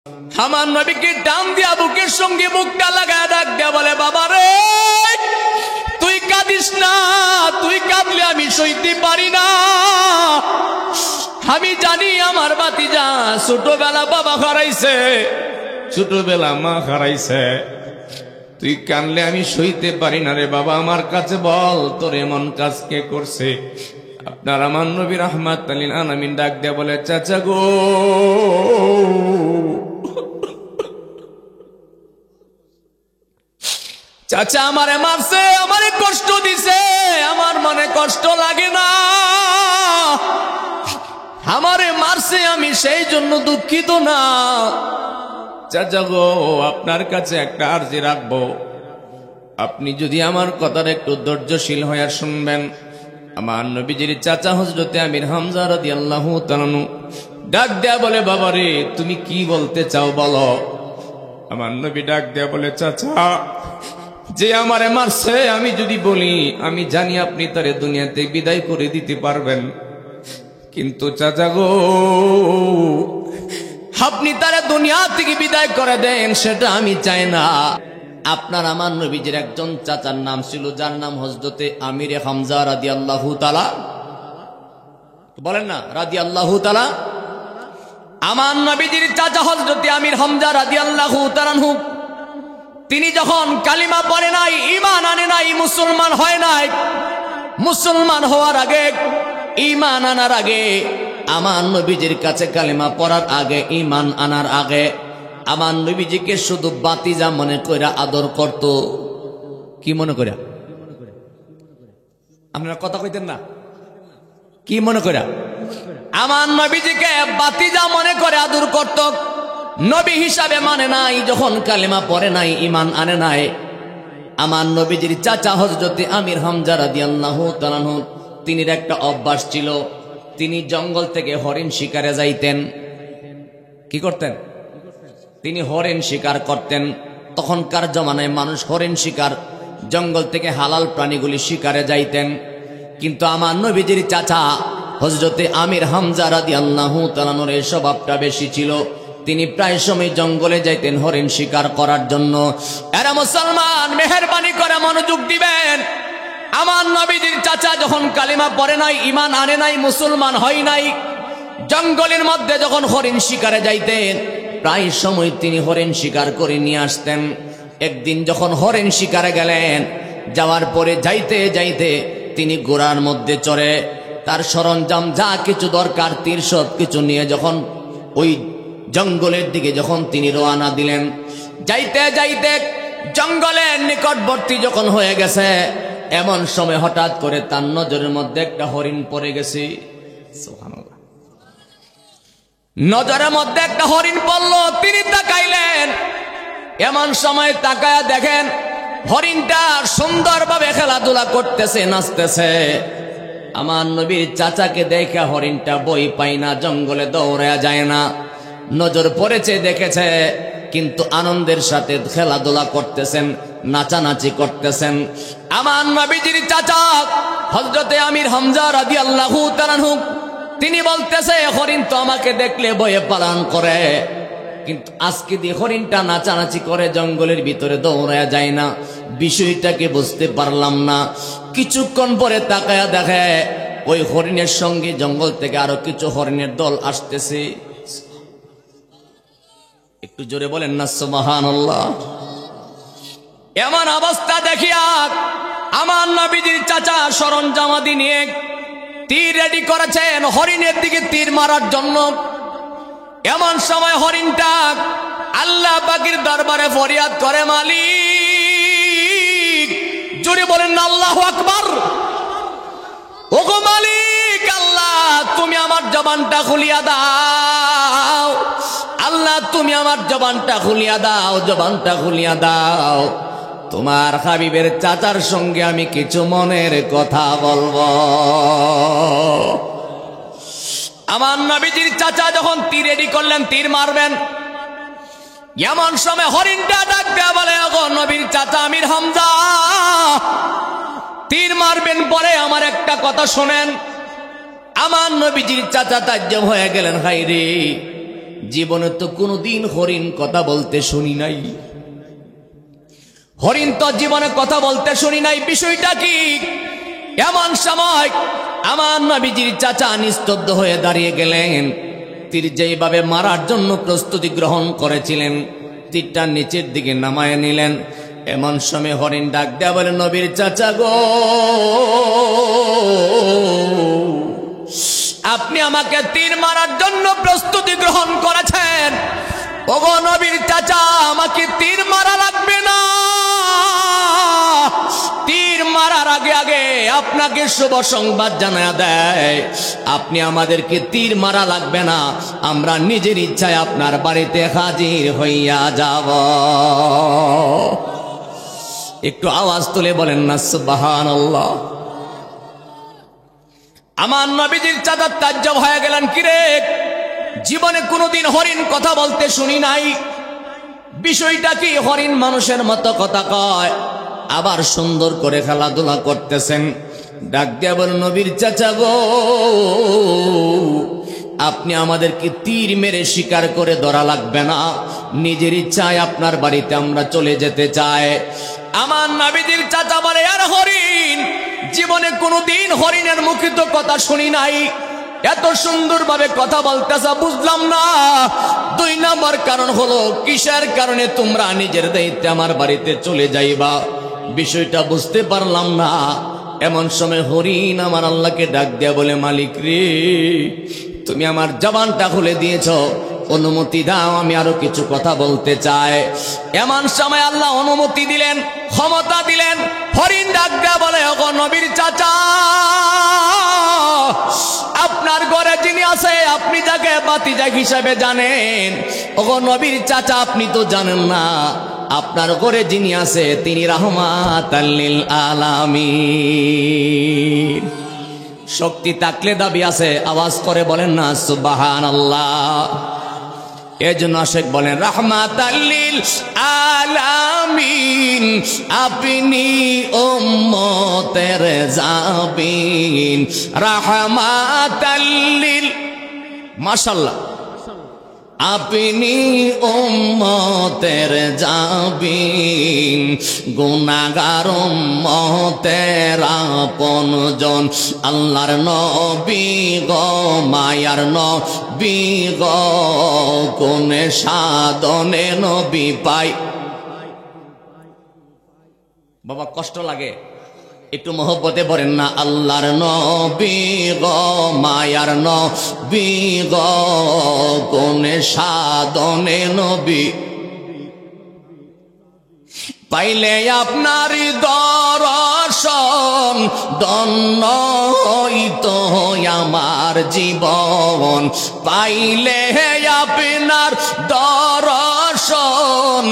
আমার নবীকে টান দিয়া বুকের সঙ্গে বুকটা লাগায় ডাক দিয়া বলে, বাবা রে তুই কাঁদিস না, তুই কাঁদলে আমি সইতে পারি না। আমি জানি আমার ভাতিজা ছোটবেলা বাবা হারাইছে, ছোটবেলা মা হারাইছে, তুই কানলে আমি সইতে পারি না রে বাবা। আমার কাছে বল তোর এমন কাজ কে করছে? আপনার আমার নবী রাহমাতুল লিল আলামিন ডাক দেয়া বলে, চাচা গো, চাচা আমারে মারছে, আমারে কষ্ট দিছে, আমার মনে কষ্ট লাগে না। আমারে মারছে আমি সেই জন্য দুঃখিত না। চাচা গো, আপনার কাছে একটা আরজি রাখবো, আপনি যদি আমার কথার একটু ধৈর্যশীল হয়ে শুনবেন। আমার নবীজির চাচা হযরতে আমির হামজা রাদিয়াল্লাহু তাআলা ডাক দেয়া বলে, বাবা রে তুমি কি বলতে চাও বলো। আমার নবী ডাক দেয়া বলে, চাচা যে আমারে মারছে আমি যদি বলি, আমি জানি আপনি তারে দুনিয়াতে বিদায় করে দিতে পারবেন, কিন্তু চাচা গো আপনি তারে দুনিয়া থেকে বিদায় করে দেন সেটা আমি চাই না। আপনার আমার নবীজির একজন চাচার নাম ছিল, যার নাম হযরতে আমির হামজা রাদিয়াল্লাহু তাআলা, বলেন না রাদিয়াল্লাহু তাআলা। আমার নবীজির চাচা হযরতে আমির হামজা রাদিয়াল্লাহু তাআলা, তিনি যখন কালিমা পড়ে নাই, ঈমান আনে নাই, মুসলমান হয় নাই, মুসলমান হওয়ার আগে, ঈমান আনার আগে, আমার নবীজির কাছে কালিমা পড়ার আগে, ঈমান আনার আগে আমার নবীজিকে শুধু বাতিজা মনে কইরা আদর করত। কি মনে কইরা? আপনারা কথা কইতেন না, কি মনে কইরা? আমার নবীজিকে বাতিজা মনে করে আদর করত, নবী হিসাবে মানে নাই। যখন কালেমা পড়ে নাই, ঈমান আনে নাই, আমার নবীজির চাচা হযরতে আমির হামজা রাদিয়াল্লাহু তাআলা তিনির একটা অভ্যাস ছিল, তিনি জঙ্গল থেকে হরিণ শিকারে যাইতেন। কি করতেন? তিনি হরিণ শিকার করতেন। তখনকার জমানায় মানুষ হরিণ শিকার, জঙ্গল থেকে হালাল প্রাণীগুলি শিকারে যাইতেন। কিন্তু আমার নবীজির চাচা হযরতে আমির হামজা রাদিয়াল্লাহু তাআলার এই স্বভাবটা বেশি ছিল, তিনি প্রায় সময় জঙ্গলে যাইতেন হরিণ শিকার করার জন্য। এরা মুসলমান মেহেরবানি করে মনোযোগ দিবেন। আমার নবীজির চাচা যখন কালিমা পড়ে নাই, ঈমান আনে নাই, মুসলমান হয় নাই, জঙ্গলের মধ্যে যখন হরিণ শিকারে যাইতেন, প্রায় সময় তিনি হরিণ শিকার করে নিয়ে আসতেন। একদিন যখন হরিণ শিকারে গেলেন, যাওয়ার পরে যাইতে যাইতে তিনি ঘোড়ার মধ্যে চড়ে তার সরঞ্জাম যা কিছু দরকার, তীর সব কিছু নিয়ে যখন ওই জঙ্গলের দিকে যখন তিনি রওনা দিলেন, যাইতে যাইতে জঙ্গলের নিকটবর্তী যখন হয়ে গেছে, এমন সময় হঠাৎ করে তার নজরের মধ্যে একটা হরিণ পড়ে গেছে। সুবহানাল্লাহ। নজরের মধ্যে একটা হরিণ পড়লো, তিনি তাকাইলেন। এমন সময় তাকায়া দেখেন হরিণটা সুন্দরভাবে খেলাধুলা করতেছে, নাচতেছে। আমার নবীর চাচাকে দেখে হরিণটা বই পায় না, জঙ্গলে দৌড়ায়া যায় না, নজর পড়েছে, দেখেছে, কিন্তু আনন্দের সাথে খেলাধুলা করতেছেন, নাচানাচি করতেছেন। আমার নবীজির চাচা হযরতে আমির হামজা রাদিয়াল্লাহু তাআলা তিনি বলতেছে, হরিণ তো আমাকে দেখলে ভয়ে পালান করে, কিন্তু আজকে দিয়ে হরিণটা নাচানাচি করে, জঙ্গলের ভিতরে দৌড়ায়া যায় না, বিষয়টাকে বুঝতে পারলাম না। কিছুক্ষণ পরে তাকায়া দেখে ওই হরিণের সঙ্গে জঙ্গল থেকে আরো কিছু হরিণের দল আসতেছে। একটু জোরে বলেন না সুবহানাল্লাহ। এমন অবস্থা দেখিয়া আমার নবীজির চাচা সরঞ্জামাদি নিয়ে তীর রেডি করেছেন হরিণের দিকে তীর মারার জন্য। এমন সময় হরিণটা আল্লাহ পাকের দরবারে ফরিয়াদ করে, মালিক, জোরে বলেন না আল্লাহু আকবার। ওগো মালিক আল্লাহ, তুমি আমার জবানটা খুলিয়া দাও, আল্লাহ তুমি আমার জবানটা খুলিয়া দাও, জবানটা খুলিয়া দাও। তোমার হাবিবের চাচার সঙ্গে আমি কিছু মনের কথা বলবো। আমার নবীজির চাচা যখন তীর রেডি করলেন, তীর মারবেন, এমন সময় হরিণটা ডাক দেয়া বলে, ওগো নবীর চাচা আমির হামজা, তীর মারবেন পরে আমার একটা কথা শোনেন। আমার নবীজির চাচা তাজ্জব হয়ে গেলেন, হায় রে, জীবনে তো কোনোদিন হরিণ কথা বলতে শুনি নাই, হরিণ তো জীবনে কথা বলতে শুনি নাই। বিষয়টা কি? এমন সময় আমার নবীজির চাচা নিস্তব্ধ হয়ে দাঁড়িয়ে গেলেন। তীর যেইভাবে মারার জন্য প্রস্তুতি গ্রহণ করেছিলেন, তীরটা নিচের দিকে নামায় নিলেন। এমন সময় হরিণ ডাক দেয়া বলে, নবীর চাচা গো, আপনি আমাকে তীর মারার জন্য প্রস্তুতি গ্রহণ করেছেন। ওগো নবীর চাচা, আমাকে তীর মারা লাগবে না। তীর মারার আগে আগে আপনাকে শুভ সংবাদ জানায়া দেয়, আপনি আমাদেরকে তীর মারা লাগবে না, আমরা নিজের ইচ্ছায় আপনার বাড়িতে হাজির হইয়া যাব। একটু আওয়াজ তুলে বলেন না সুবহানাল্লাহ। আমার নবীজির চাচা তাজ্জব হয়ে গেলেন, কিরে, জীবনে কোনোদিন হরিণ কথা বলতে শুনি নাই। বিষয়টা কি? হরিণ মানুষের মতো কথা কয়, আবার সুন্দর করে খেলাধুলা করতেছেন। ডাক দিয়া বল, নবীর চাচা গো, আপনি আমাদেরকে তীর মেরে শিকার করে ধরা লাগবে না, নিজের ইচ্ছায় আপনার বাড়িতে আমরা চলে যেতে চাই। আমার নবীজির চাচা বলে, আর হরিণ, জীবনে কোনোদিন হরিণের মুখে তো কথা শুনি নাই, এত সুন্দরভাবে কথা বলতেছ, বুঝলাম না। 2 নম্বর কারণ হলো, কিসের কারণে তোমরা নিজের দায়িত্বে আমার বাড়িতে চলে যাইবা, বিষয়টা বুঝতে পারলাম না। এমন সময় হরিণ আমার আল্লাহকে ডাক দেয়া বলে, মালিক রে, তুমি আমার জবানটা খুলে দিয়েছ, অনুমতি দাও, আমি আরো কিছু কথা বলতে চাই। এমন সময় আল্লাহ অনুমতি দিলেন, ক্ষমতা দিলেন। হরিণ ডাক দেয়া বলে, ওগো নবীর চাচা, আপনার ঘরে যিনি আছে, আপনি যাকে বাতিজা হিসাবে জানেন, ওগো নবীর চাচা, আপনি তো জানেন না, আপনার ঘরে যিনি আছে তিনি রাহমাতাল লিল আলামিন। শক্তি থাকলে দাবি আছে, আওয়াজ করে বলেন না সুবহানাল্লাহ। এজন্য আশেক বলেন, রাহমাতাল লিল আলামিন, আপনি উম্মতের জাবিন, রাহমাতাল লিল, মাশাআল্লাহ, আপনি উম্মতের জাবিন, গুনাহগার উম্মতের আপনজন, আল্লাহর নবী গো, মায়ার নবী গো, কোন সাধনে নবী পাই। বাবা কষ্ট লাগে, একটু মহব্বতে বলেন না, আল্লাহর নবী গো, মায়ার নবী গো, কোন সাধনে নবী পাইলে আপনার দর্শন, ধন্য হইত আমার জীবন, পাইলে আপনার দর্শন,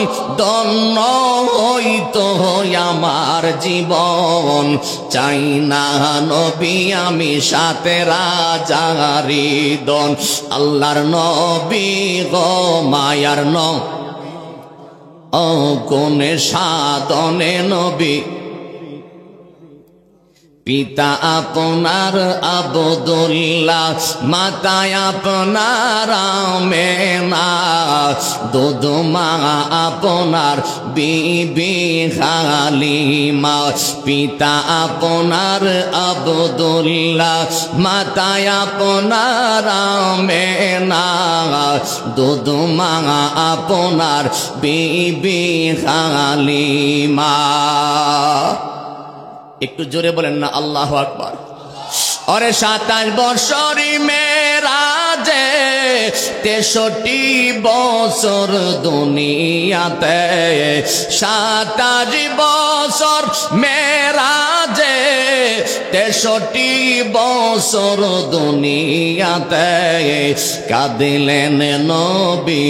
ধন্য হইত আমার জীবন। চাই না নবী আমি সাথে রাজারি দন, আল্লাহর নবী গো, মায়ার নবী, ও কোন সাধনে নবী, পিতা আপনার আব্দুল্লাহ, মাতা আপনার আমেনা, দুধ মা আপনার বিবি হালিমা, পিতা আপনার আব্দুল্লাহ, মাতা আপনার আমেনা, দুধ মা আপনার বিবি হালিমা। একটু জোরে বলেন না আল্লাহু আকবার। ওরে 27 বছরই মেরাজে, 63 বছর দুনিয়াতে, 27 বছর মেরাজে, 63 বছর দুনিয়াতে, কাঁদিলেন নবী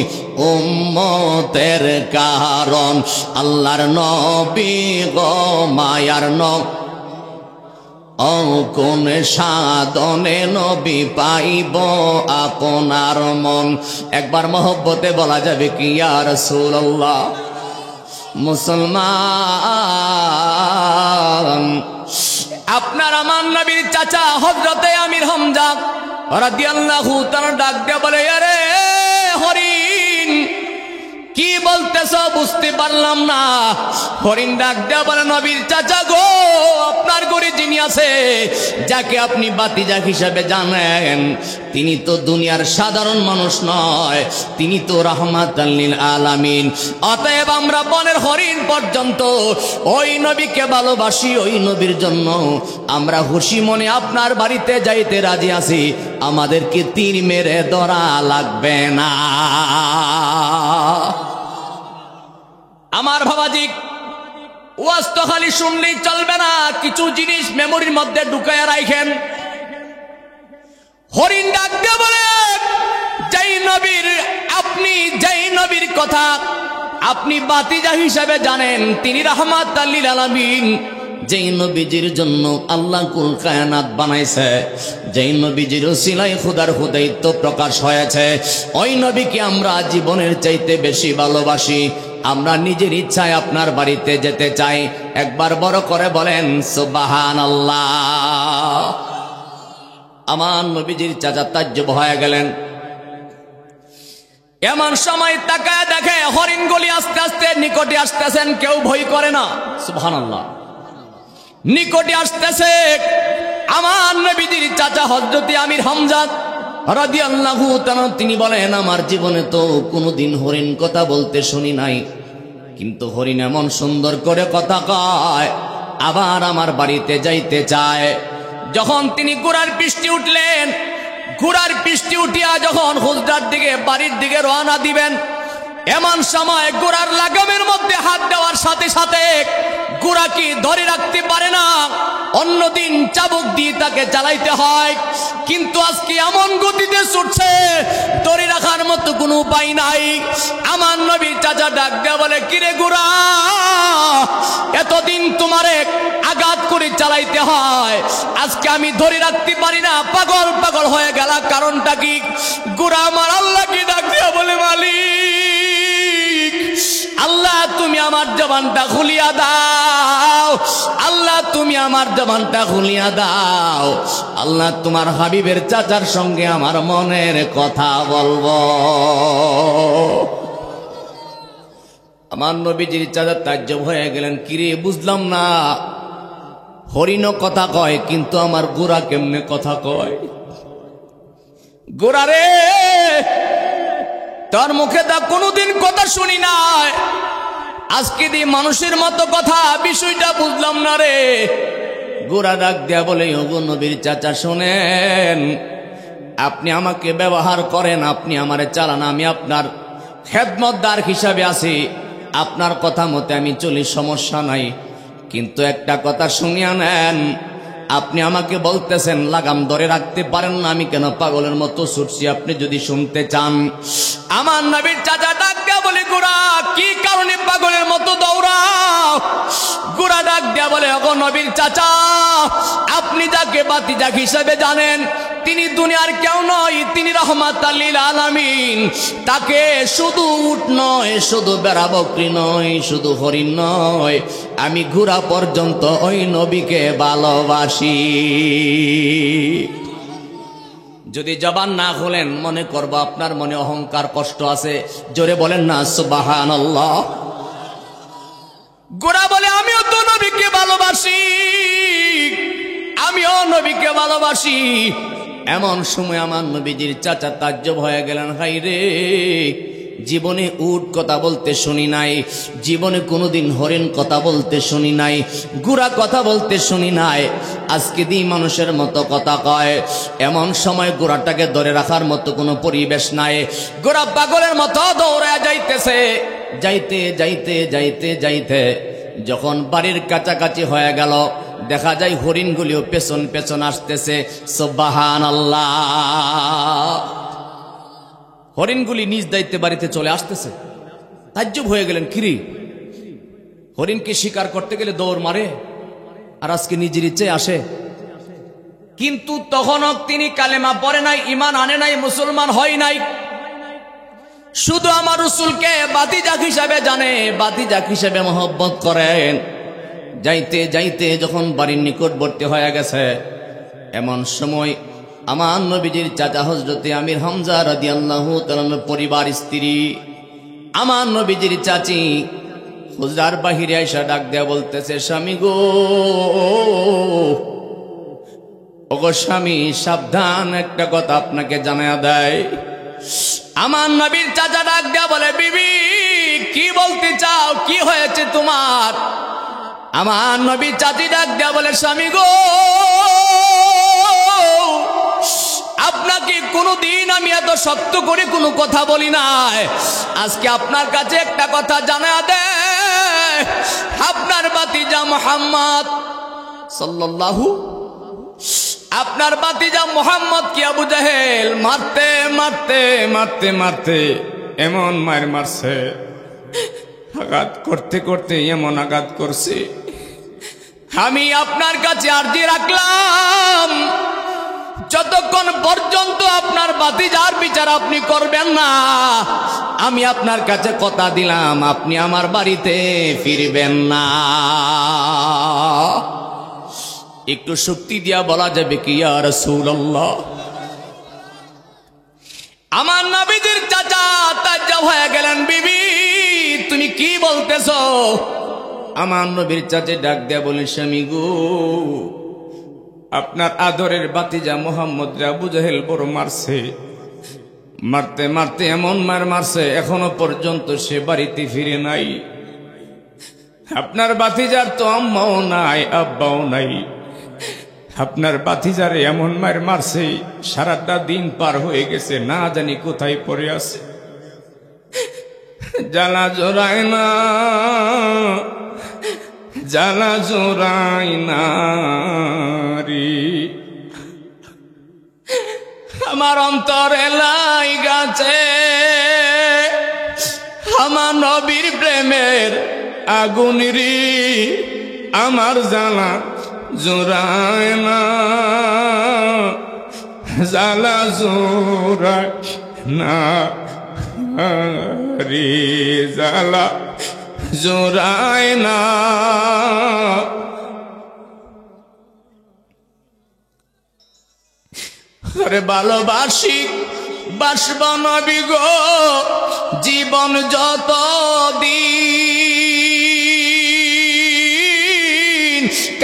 উম্মতের কারণ, আল্লাহর নবী গো, মায়ার নবী, ও কোন সাধনে নবী পাইব আপনার মন। একবার মহব্বতে বলা যাবে কি, ইয়া রাসূলুল্লাহ। মুসলমান, আপনার আমার নবীর চাচা হযরতে আমির হামজা রাদিয়াল্লাহু তাআলা ডাক দিয়ে বলে, আরে হরিণ কি বলতেছ বুঝতে পারলাম না। হরিণ ডাক দেয়া বলে, নবীর চাচা গো, আপনার ঘরে যিনি আছে, যাকে আপনি বাতিজাক হিসাবে জানেন, তিনি তো দুনিয়ার সাধারণ মানুষ নয়, তিনি তো রাহমাতাল লিল আলামিন। অতএব আমরা বনের হরিণ পর্যন্ত ওই নবীকে ভালোবাসি, ওই নবীর জন্য আমরা খুশি মনে আপনার বাড়িতে যাইতে রাজি আছি, আমাদেরকে তীর মেরে ধরা লাগবে না। আমার বাবাজি, ওয়াজ তো খালি শুনলেই চলবে না, কিছু জিনিস মেমোরির মধ্যে ঢুকায়া রাখেন। হরিণ ডাক দিয়ে বলে, যেই নবীর কথা আপনি বাতিজা হিসাবে জানেন, তিনি রাহমাতাল লিল আলামিন, যেই নবীজির জন্য আল্লাহ কুল কায়নাত বানাইছে, যেই নবীজির ওসিলায় খোদার খুদাইত্ব প্রকাশ হয়েছে, ওই নবীকে আমরা জীবনের চাইতে বেশি ভালোবাসি। আমরা নিজের ইচ্ছায় আপনার বাড়িতে যেতে চাই। একবার বড় করে বলেন সুবহানাল্লাহ। আমার নবীজির চাচা তাজ্জব হয়ে গেলেন। এমন সময় তাকায় দেখে হরিণগুলি আস্তে আস্তে নিকটে আসতেছেন, কেউ ভয় করে না। সুবহানাল্লাহ। নিকটে আসতেছে আমার নবীজির চাচা হযরত আমির হামজা রাদিয়াল্লাহু তাআলা। তিনি বলেন, আমার জীবনে তো কোনোদিন হরিণ কথা বলতে শুনি নাই, কিন্তু হরিণ এমন সুন্দর করে কথা কয়, আবার আমার বাড়িতে যাইতে চায়। যখন তিনি ঘোড়ার পৃষ্ঠে উঠলেন, ঘোড়ার পৃষ্ঠে উঠিয়া যখন হুজরার দিকে বাড়ির দিকে রওনা দিবেন, এমন সময় ঘোড়ার লাগামের মধ্যে হাত দেওয়ার সাথে সাথে ঘোড়া কি ধরে রাখতে পারে না, অন্যদিন চাবুক দিয়ে তাকে চালাইতে হয়, কিন্তু আজকে এমন গতিতে ছুটছে ধরে রাখার মতো কোনো উপায় নাই। আমার নবীর চাচা ডাক দেয়া বলে, কিরে ঘোড়া, এতদিন তোমারে আঘাত করে চালাইতে হয়, আজকে আমি ধরে রাখতে পারি না, পাগল পাগল হয়ে গেল, কারণটা কি? ঘোড়া আমার আল্লাহকে ডাক দেয়া বলে, মালিক আল্লাহ, তুমি আমার জবানটা খুলিয়া দাও, আল্লাহ তুমি আমার জবানটা খুলিয়া দাও, আল্লাহ তোমার হাবিবের চাচার সঙ্গে আমার মনের কথা বলবো। আমার নবীজির চাচা তাজ্জব হয়ে গেলেন, কিরে বুঝলাম না, হরিণ কথা কয় কিন্তু আমার গোরা কেমনে কথা কয়? গোরা রে, তোর মুখে তা কোনোদিন কথা শুনি নাই, আজকে দিয়ে মানুষের মতো কথা, বিষয়টা বুঝলাম না রে। গোরা ডাক দেয়া বলে, ওগো নবীর চাচা শোনেন, আপনি আমাকে ব্যবহার করেন, আপনি আমারে চালান, আমি আপনার খেদমতদার হিসাবে আছি, আপনার কথা মতে আমি চলি, সমস্যা নাই, কিন্তু একটা কথা শুনিয়া নেন, আপনি আমাকে বলতেছেন লাগাম ধরে রাখতে পারেন না, আমি কেন পাগলের মতো ছুটছি, আপনি যদি শুনতে চান। আমার নবীর চাচা ডাক দেয়া বলে, গোরা কি কারণে পাগলের মতো দৌড়াও? গোরা ডাক দেয়া বলে, ওগো নবীর চাচা, আপনি যাকে বাতিজাক হিসেবে জানেন, তিনি দুনিয়ার কেউ নয়, তিনি রাহমাতাল লিল আলামিন, তাকে শুধু উট নয়, শুধু বেড়া বকরি নয়, শুধু হরিণ নয়, আমি ঘোড়া পর্যন্ত ওই নবীকে ভালোবাসি। যদি জবান না খুলেন মনে করবো আপনার মনে অহংকার কষ্ট আছে, জোরে বলেন না সুবহানাল্লাহ। গোরা বলে, আমিও তো নবীকে ভালোবাসি, আমিও নবীকে ভালোবাসি। এমন সময় আমার নবীজির চাচা তাজ্জব হয়ে গেলেন, হাই রে, জীবনে উট কথা বলতে শুনি নাই, জীবনে কোনোদিন হরিণ কথা বলতে শুনি নাই, গুড়া কথা বলতে শুনি নাই, আজকে দি মানুষের মতো কথা কয়। এমন সময় গোড়াটাকে ধরে রাখার মতো কোনো পরিবেশ নাই, গোড়া পাগলের মতো দৌড়ে যাইতেছে। যাইতে যাইতে যাইতে যাইতে যখন বাড়ির কাছাকাছি হয়ে গেল, দেখা যায় হরিণগুলিও পেছন পেছন আসতেছে। সুবহানাল্লাহ। হরিণগুলি নিজ দায়িত্বে বাড়িতে চলে আসতেছে। তাজ্জব হয়ে গেলেন, কিরি, হরিণকে শিকার করতে গেলে দৌড় মারে, আর আজকে নিজের ইচ্ছায় আসে। কিন্তু তখনও তিনি কালেমা পড়ে নাই, ইমান আনে নাই, মুসলমান হয় নাই, শুধু আমার রাসূলকে বাতিজাক হিসাবে জানে, বাতিজাক হিসাবে মহব্বত করেন। যাইতে যাইতে যখন বাড়ির নিকটবর্তী হয়ে গেছে, এমন সময় আমার নবীজির চাচা হযরতে আমির হামজা রাদিয়াল্লাহু তাআলার পরিবার স্ত্রী আমার নবীজির চাচি হুজরার বাহিরে এসে ডাক দেয়া বলতেছে, স্বামী গো, ওগো স্বামী, সাবধান, একটা কথা আপনাকে জানায়া দেয়। আমার নবীর চাচা ডাক দেয়া বলে, বিবি কি বলতে চাও, কি হয়েছে তোমার? আমার নবীর চাচি ডাক দেয়া বলে, স্বামী গো, আপনাকে কোনোদিন আমি এত শক্ত করে কোনো কথা বলি নাই, আজকে আপনার কাছে একটা কথা জানা দে। আপনার ভাতিজা মুহাম্মদ সাল্লাল্লাহু, আপনার ভাতিজা মুহাম্মদ কি আবু জাহেল মারতে মারতে মারতে মারতে এমন মার মারছে, আঘাত করতে করতে এমন আঘাত করছে, আমি আপনার কাছে আরজি রাখলাম, যতক্ষণ পর্যন্ত আপনার ভাতিজার বিচার আপনি করবেন না, আমি আপনার কাছে কথা দিলাম, আপনি আমার বাড়িতে ফিরবেন না। একটু শক্তি দিয়া বলা যাবে কি, ইয়া রাসূলুল্লাহ? আমার নবীজির চাচা তাজ্জব হয়ে গেলেন, বিবি তুমি কি বলতেছো? আমার নবীর চাচা ডাক দেয়া বলে, স্বামী গো, আপনার আদরের ভাতিজা মুহাম্মদ আবু জাহেল বড় মারছে, মারতে মারতে এমন মার মারছে, এখনো পর্যন্ত সে বাড়িতে ফিরে নাই। আপনার ভাতিজার তো আম্মাও নাই, আব্বাও নাই, আপনার ভাতিজারে এমন মার মারছে, সারাটা দিন পার হয়ে গেছে, না জানি কোথায় পড়ে আছে। জ্বালা জোড়ায় না, জ্বালা জোড়ায় না রে, আমার অন্তরে লাই গাছে আমার নবীর প্রেমের আগুন রে, আমার জ্বালা জোড়ায় না, জ্বালা জোড়ায় না রে, জ্বালা জোড়ায় না। আরে ভালোবাসি বাসব নবী গো, জীবন যত দিন,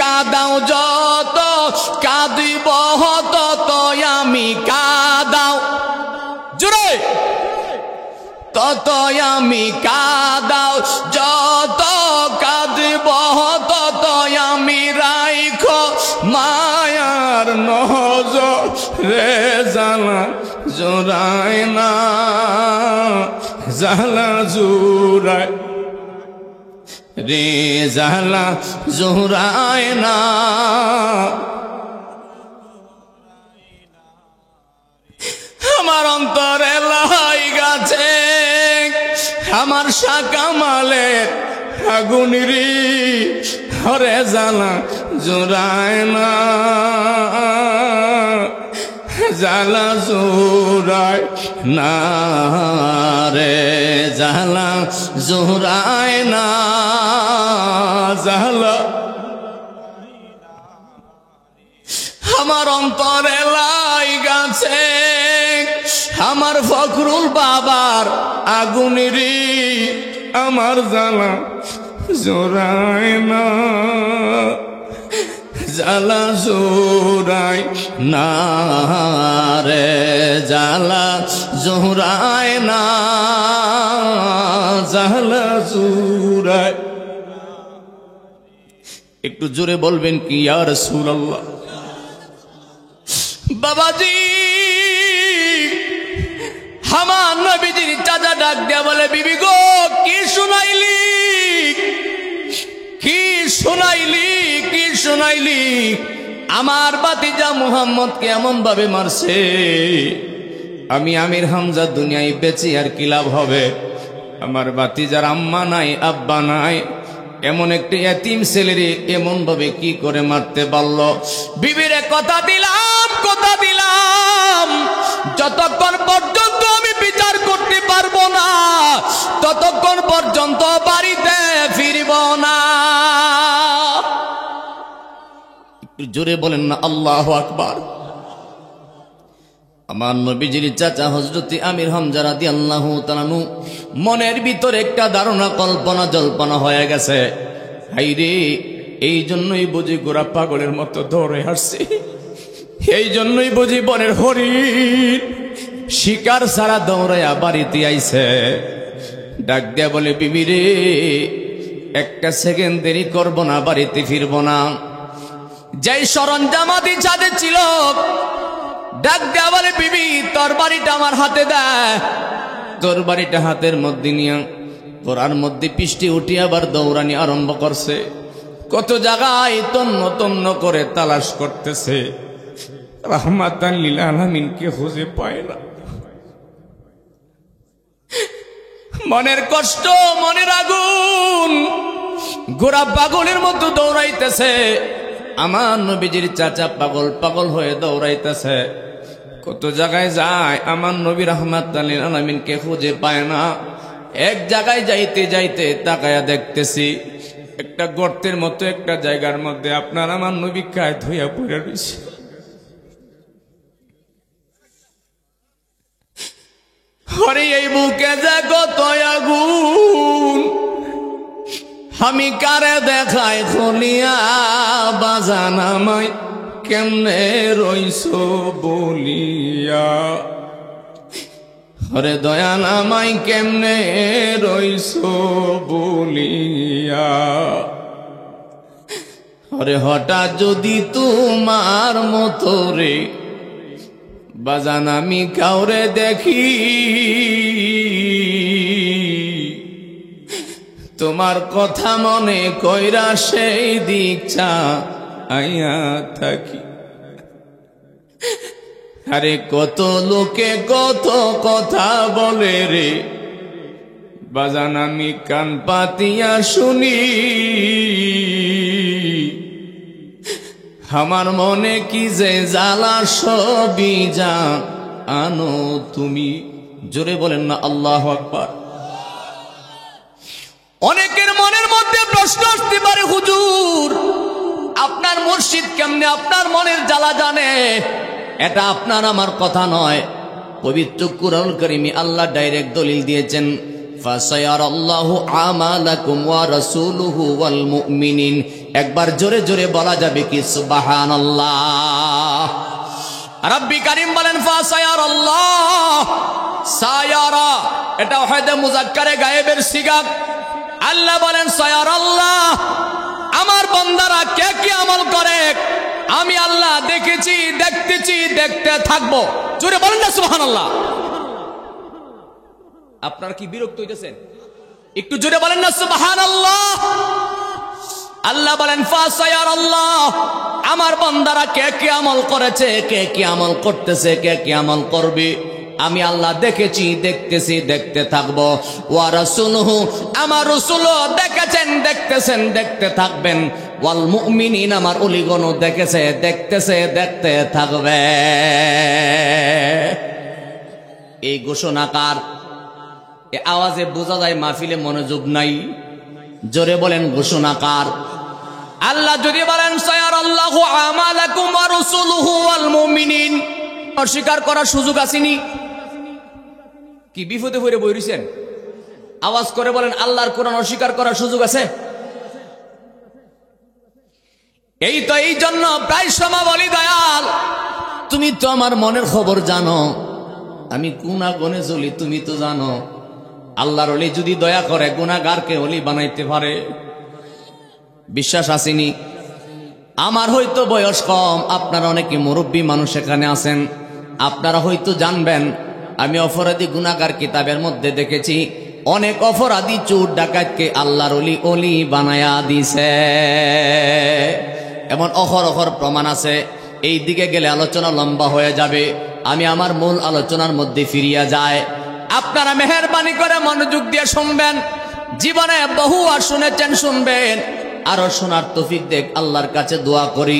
কাদাও যত কাঁদিব তত আমি কাদাও জুড়ে, তত আমি কাদাও যত কাঁদিব তত আমি রাইখো মায়ার নজর রে, জ্বালা জোড়ায় না, জ্বালা জোড়ায় রে, জ্বালা জোড়ায় না। আমার অন্তরে লাই গাছে আমার শাকামালের আগুন রে, হরে জ্বালা জোড়ায় না, জ্বালা জোড়ায় না রে, জ্বালা জোড়ায় না, জ্বালা। আমার অন্তরে লাই গাছে আমার ফখরুল বাবার আগুন রে, আমার জ্বালা জোড়ায় না, জ্বালা জোড়ায় না রে, জ্বালা জোড়ায় না, জ্বালা জোড়ায়। একটু জোরে বলবেন কি, ইয়া রাসূলুল্লাহ? বাবাজি, আমার নবীজির চাচা ডাক দেয়া বলে, বিবি গো, কি শুনাইলি, কি শুনাইলি, কি শুনাইলি? আমার ভাতিজা মুহাম্মদকে এমন ভাবে মারছে, আমি আমির হামজা দুনিয়ায় বেঁচে আর কি লাভ হবে? আমার ভাতিজার আম্মা নাই, আব্বা নাই, এমন একটি এতিম ছেলেরে এমন ভাবে কি করে মারতে পারল? বিবিরে কথা দিলাম, কথা দিলাম, যতক্ষণ পর্যন্ত আমি বিচার করতে পারবো না, ততক্ষণ পর্যন্ত বাড়িতে ফিরব না। একটু জোরে বলেন না আল্লাহু আকবার। আমার নবীজির চাচা হযরত আমির হামজা রাদিয়াল্লাহু তাআলা আনহু মনের ভিতরে একটা ধারণা কল্পনা জল্পনা হয়ে গেছে, হাইরে এই জন্যই বুঝি গোরা পাগলের মতো দৌড়ে হাসছে, এই জন্যই বুঝি বনের হরিণ শিকার ছাড়া দৌড়াইয়া বাড়িতে আইছে। ডাক দিয়া বলে, বিবি রে, একটা সেকেন্ড দেরি করবো না, বাড়িতে ফিরবো না। যেই সরঞ্জামাদি ছাদে ছিল, ডাক দেয়া বলে, বিবি তোর বাড়িটা আমার হাতে দেয়। তোর বাড়িটা হাতের মধ্যে নিয়ে ঘোড়ার মধ্যে পিষ্টি উঠি আবার দৌড়ানি আরম্ভ করছে। কত জায়গায় তন্ন তন্ন করে তালাশ করতেছে, রাহমাতান লিল আলামিনকে খুঁজে পায় না। মনের কষ্ট, মনের আগুন, গোড়া পাগলের মতো দৌড়াইতেছে। আমার নবীজির চাচা পাগল পাগল হয়ে দৌড়াইতেছে। কত জায়গায় যায়, আমার নবী রাহমাতাল লিল আলামিনকে খুঁজে পায় না। এক জায়গায় যাইতে যাইতে তাকায়া দেখতেছি, একটা গর্তের মতো একটা জায়গার মধ্যে আপনার আমার নবী কায় ধুইয়া পড়ে রয়েছে। হরে এই বুকে যে কত আগুন, আমি কারে দেখাই খুলিয়া, বাজান আমায় কেমনে রইছো বলিয়া। হরে দয়াল আমায় কেমনে রইছো বলিয়া। হরে হঠাৎ যদি তোমার মতো রে বাজান আমি কাউরে দেখি, তোমার কথা মনে কইরা সেই দিক চাইয়া থাকি। আরে কত লোকে কত কথা বলে রে বাজান, আমি কান পাতিয়া শুনি। আমার মনে কি যে জ্বালা সবই জানো তুমি। জোরে বলেন না আল্লাহু আকবার। অনেকের মনের মধ্যে প্রশ্ন আসতে পারে, হুজুর আপনার মুর্শিদ কেমনে আপনার মনের জ্বালা জানে? এটা আপনার আমার কথা নয়, পবিত্র কুরআনুল কারীমে আল্লাহ ডাইরেক্ট দলিল দিয়েছেন, ফাসায়ারাল্লাহু আমালাকুম ওয়া রাসূলুহু ওয়াল মুমিনিন। একবার জোরে জোরে বলা যাবে কি সুবহানাল্লাহ। রাব্বি কারীম বলেন ফাসায়ারাল্লাহ, সায়ারা এটা হয়তো মুযাক্কারে গায়েবের সিগা। আল্লাহ বলেন সায়ারাল্লাহ, আমার বান্দারা কে কি আমল করে আমি আল্লাহ দেখেছি, দেখতেছি, দেখতে থাকবো। জোরে বলেন না সুবহানাল্লাহ। আপনারা কি বিরক্ত হইতেছেন? একটু জোরে বলেন না সুবহানাল্লাহ। আল্লাহ বলেন ফাসায়ারাল্লাহ, আমার বান্দারা কে কি আমল করেছে, কে কি আমল করতেছে, কে কি আমল করবে আমি আল্লাহ দেখেছি, দেখতেছি, দেখতে থাকবো। ওয়া রাসূলুহু, আমার রাসূলও দেখেছেন, দেখতেছেন, দেখতে থাকবেন। ওয়াল মুমিনিন, আমার ওলিগণও দেখেছে, দেখতেছে, দেখতে থাকবে। এই ঘোষণাকার এ আওয়াজে বোঝা যায় মাহফিলে মনোযোগ নাই। জোরে বলেন ঘোষণাকার। আল্লাহ যদি বলেন সায়ারাল্লাহু আমালাকুম ওয়া রাসূলুহু ওয়াল মুমিনিন, অস্বীকার করার সুযোগ আসেনি? কি বিপদে পড়ে বইরিছেন? আওয়াজ করে বলেন আল্লাহর কোরআন অস্বীকার করার সুযোগ আছে? এই তো এই জন্য প্রায় সময় বলি, দয়াল তুমি তো আমার মনের খবর জানো, আমি কোন আগুনে জ্বলি তুমি তো জানো। আল্লাহর ওলি যদি দয়া করে গুনাহগারকে ওলি বানাইতে পারে, বিশ্বাস আসেনি? আমার হয়তো বয়স কম, আপনারা অনেকে মুরব্বী মানুষ এখানে আছেন, আপনারা হয়তো জানবেন আমি অপরাধী গুনাহগার কিতাবের মধ্যে দেখেছি অনেক অপরাধী চোর ডাকাতকে আল্লাহর ওলি ওলি বানায়া দিছে। এমন অহরহ প্রমাণ আছে। এই দিকে গেলে আলোচনা লম্বা হয়ে যাবে, আমি আমার মূল আলোচনার মধ্যে ফিরিয়া যায়। আপনারা মেহেরবানি করে মনোযোগ দিয়ে শুনবেন। জীবনে বহু আর শুনেছেন, শুনবেন, আরো শোনার তৌফিক দেখ আল্লাহর কাছে দোয়া করি।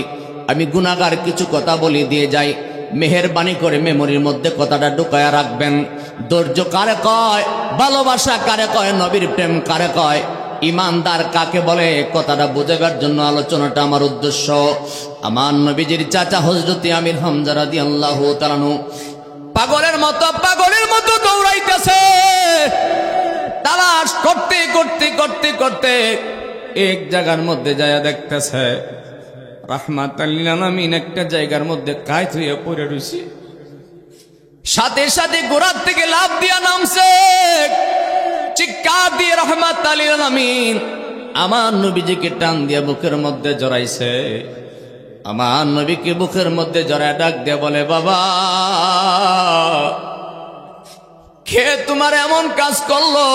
আমি গুনাহগার কিছু কথা বলি দিয়ে যাই, মেহেরবানি করে মেমোরির মধ্যে কথাটা ঢুকায়া রাখবেন। ধৈর্য কারে কয়, ভালোবাসা কারে কয়, নবীর প্রেম কারে কয়, ইমানদার কাকে বলে, কথাটা বুঝাবার জন্য আলোচনাটা আমার উদ্দেশ্য। আমার নবীজির চাচা হযরত আমির হামজা রাদিয়াল্লাহু তাআলা আনহু পাগলের মতো দৌড়াইতেছে, তালাশ করতে করতে করতে করতে এক জায়গার মধ্যে যায় দেখতেছে রাহমাতাল লিল আলামিন একটা জায়গার মধ্যে কায়ত হয়ে পড়ে রইছে। সাথে সাথে গোড়ার থেকে লাফ দিয়া নামছে, চিৎকার দিয়ে রাহমাতাল লিল আলামিন আমার নবীজিকে টান দিয়া বুকের মধ্যে জড়াইছে। আমার নবীকে বুকের মধ্যে জড়ায় ডাক দিয়ে বলে, বাবা কে তোমার এমন কাজ করলো,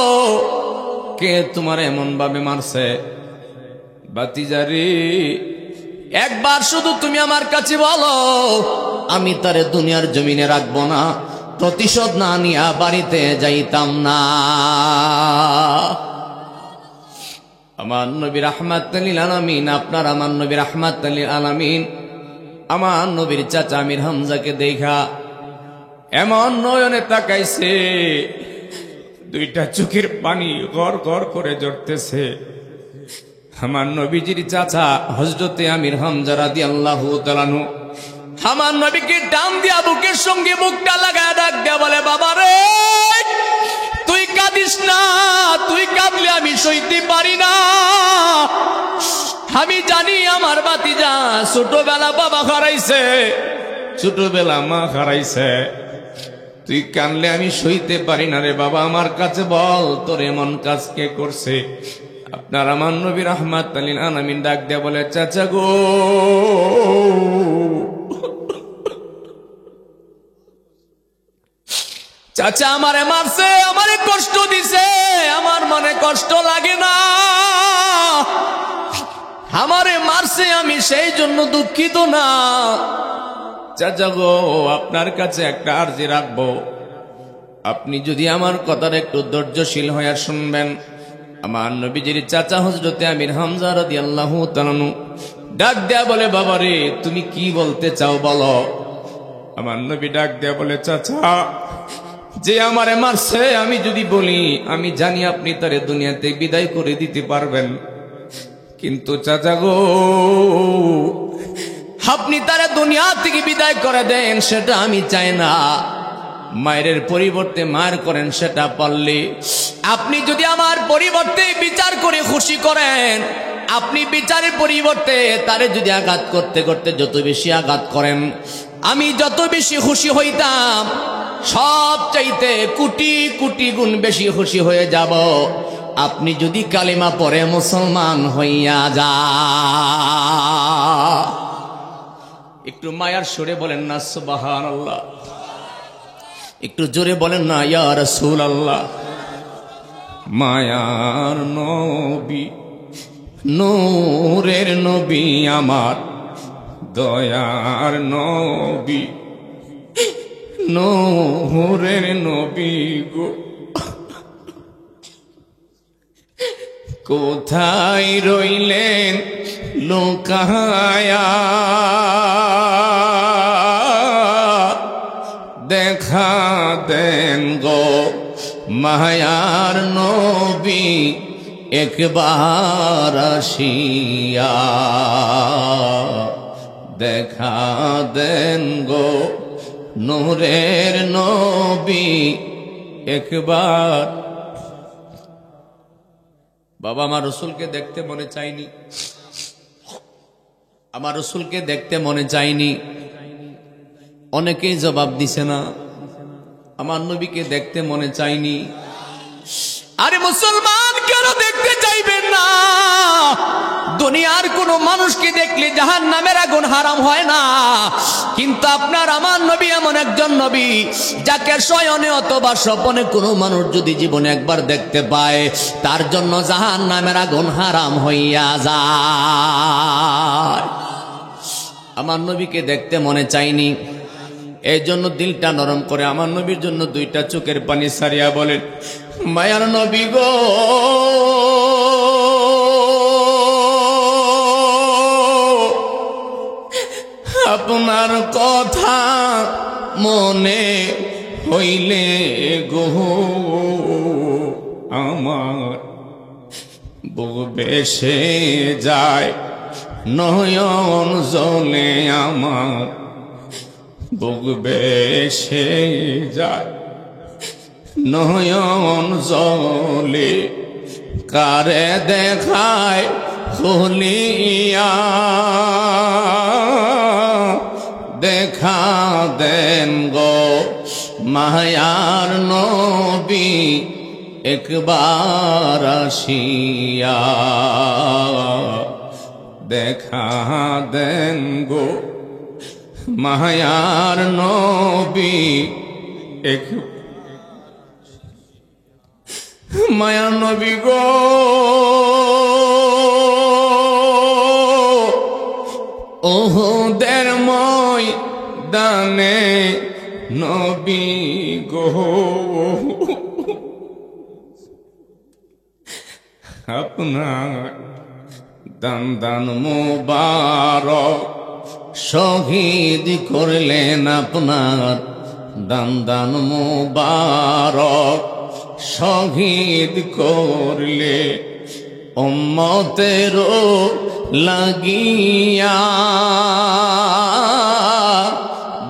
কে তোমার এমন ভাবে মারছে? বাতিজারি একবার শুধু তুমি আমার কাছে বলো, আমি তারে দুনিয়ার জমিনে রাখবো না, প্রতিশোধ না নিয়া বাড়িতে যাইতাম না। আমার নবী রাহমাতুল লিল আলামিন, আপনার আমার নবী রাহমাতুল লিল আলামিন আমার নবীর চাচা আমির হামজাকে দেখা এমন নয়নে তাকাইছে, দুইটা চোখের পানি গড় গড় করে ঝরতেছে। আমার নবীজির চাচা হযরতে আমির হামজা রাদিয়াল্লাহু তাআলা আনহু আমার নবীকে টান দিয়া বুকের সঙ্গে বুকটা লাগায় ডাক দেয়া বলে, বাবা রে তুই কাঁদিস না, তুই কাঁদলে আমি সইতে পারি না। আমি জানি আমার ভাতিজা ছোটবেলা বাবা হারাইছে, ছোটবেলা মা হারাইছে, তুই কাঁদলে আমি সইতে পারি না রে বাবা, আমার কাছে বল তোর এমন কাজ কে করছে? আপনার আমার নবী রাহমাতুল লিল আলামিন ডাক দেয়া বলে, চাচা গো চাচা আমারে মারছে, আমারে কষ্ট দিছে, আমার মনে কষ্ট লাগে না, আমারে মারছে আমি সেই জন্য দুঃখিত না। চাচা গো আপনার কাছে একটা আরজি রাখবো, আপনি যদি আমার কথার একটু ধৈর্যশীল হয়ে শুনবেন। আমার নবীজির চাচা হযরতে আমির হামজা রাদিয়াল্লাহু তাআলা আনহু ডাক দেয়া বলে, বাবা রে তুমি কি বলতে চাও বলো। আমার নবী ডাক দেয়া বলে, চাচা যে আমারে মারছে আমি যদি বলি, আমি জানি আপনি তারে দুনিয়াতে বিদায় করে দিতে পারবেন, কিন্তু চাচা গো আপনি তারে দুনিয়া থেকে বিদায় করে দেন সেটা আমি চাই না, মায়ের পরিবর্তে মায়ের করেন সেটা পারলে। আপনি যদি আমার পরিবর্তে বিচার করে খুশি করেন, আপনি বিচারের পরিবর্তে তারে যদি আঘাত করতে করতে যত বেশি আঘাত করেন, আমি যত বেশি খুশি হইতাম, সব চাইতে কোটি কোটি গুণ বেশি খুশি হয়ে যাব আপনি যদি কালিমা পড়ে মুসলমান হইয়া যা। একটু মায়ার সুরে বলেন না সুবহানাল্লাহ, একটু জোরে বলেন না ইয়া রাসূলুল্লাহ। মায়ার নবী নূরের নবী আমার দয়ার নবী, নূরের নবী গো কোথায় রইলেন লুকায়া, দেখা দেন গো মায়ার নবী একবার আসিয়া, দেখা দেন গো নূরের নবী একবার। বাবা আমার রসুলকে দেখতে মনে চাইনি, আমার রসুলকে দেখতে মনে চাইনি। অনেকেই জবাব দিছে না, আমার নবীকে দেখতে মনে চাইনি। আরে মুসলমান কেন দেখতে চাইবেন না? দুনিয়ার কোন মানুষকে দেখলে জাহান্নামের আগুন হারাম হয় না, কিন্তু আপনার আমার নবী এমন একজন নবী যাকে শয়নে অথবা স্বপ্নে কোনো মানুষ যদি জীবনে একবার দেখতে পায়, তার জন্য জাহান্নামের আগুন হারাম হইয়া যায়। আমার নবীকে দেখতে মনে চাইনি, এই জন্য দিলটা নরম করে আমার নবীর জন্য দুইটা চোখের পানি সারিয়া বলেন, মায়ার নবী গো আপনার কথা মনে হইলে গো আমার বুক বেশে যায়, নয়ন জলে আমার বুক বেশে যায় নয়ন জলে কারে দেখায় খুলিয়া দেখা দেন গো মায়ার নবী একবার আসিয়া দেখা দেন গো মায়ার নবী এক মায়ার নবী গো ওহদের ময়দানে নবী গো আপনার দান দান মুবারক শহীদ করলেন আপনার দান দান মুবারক শহীদ করলে উম্মতেরও লাগিয়া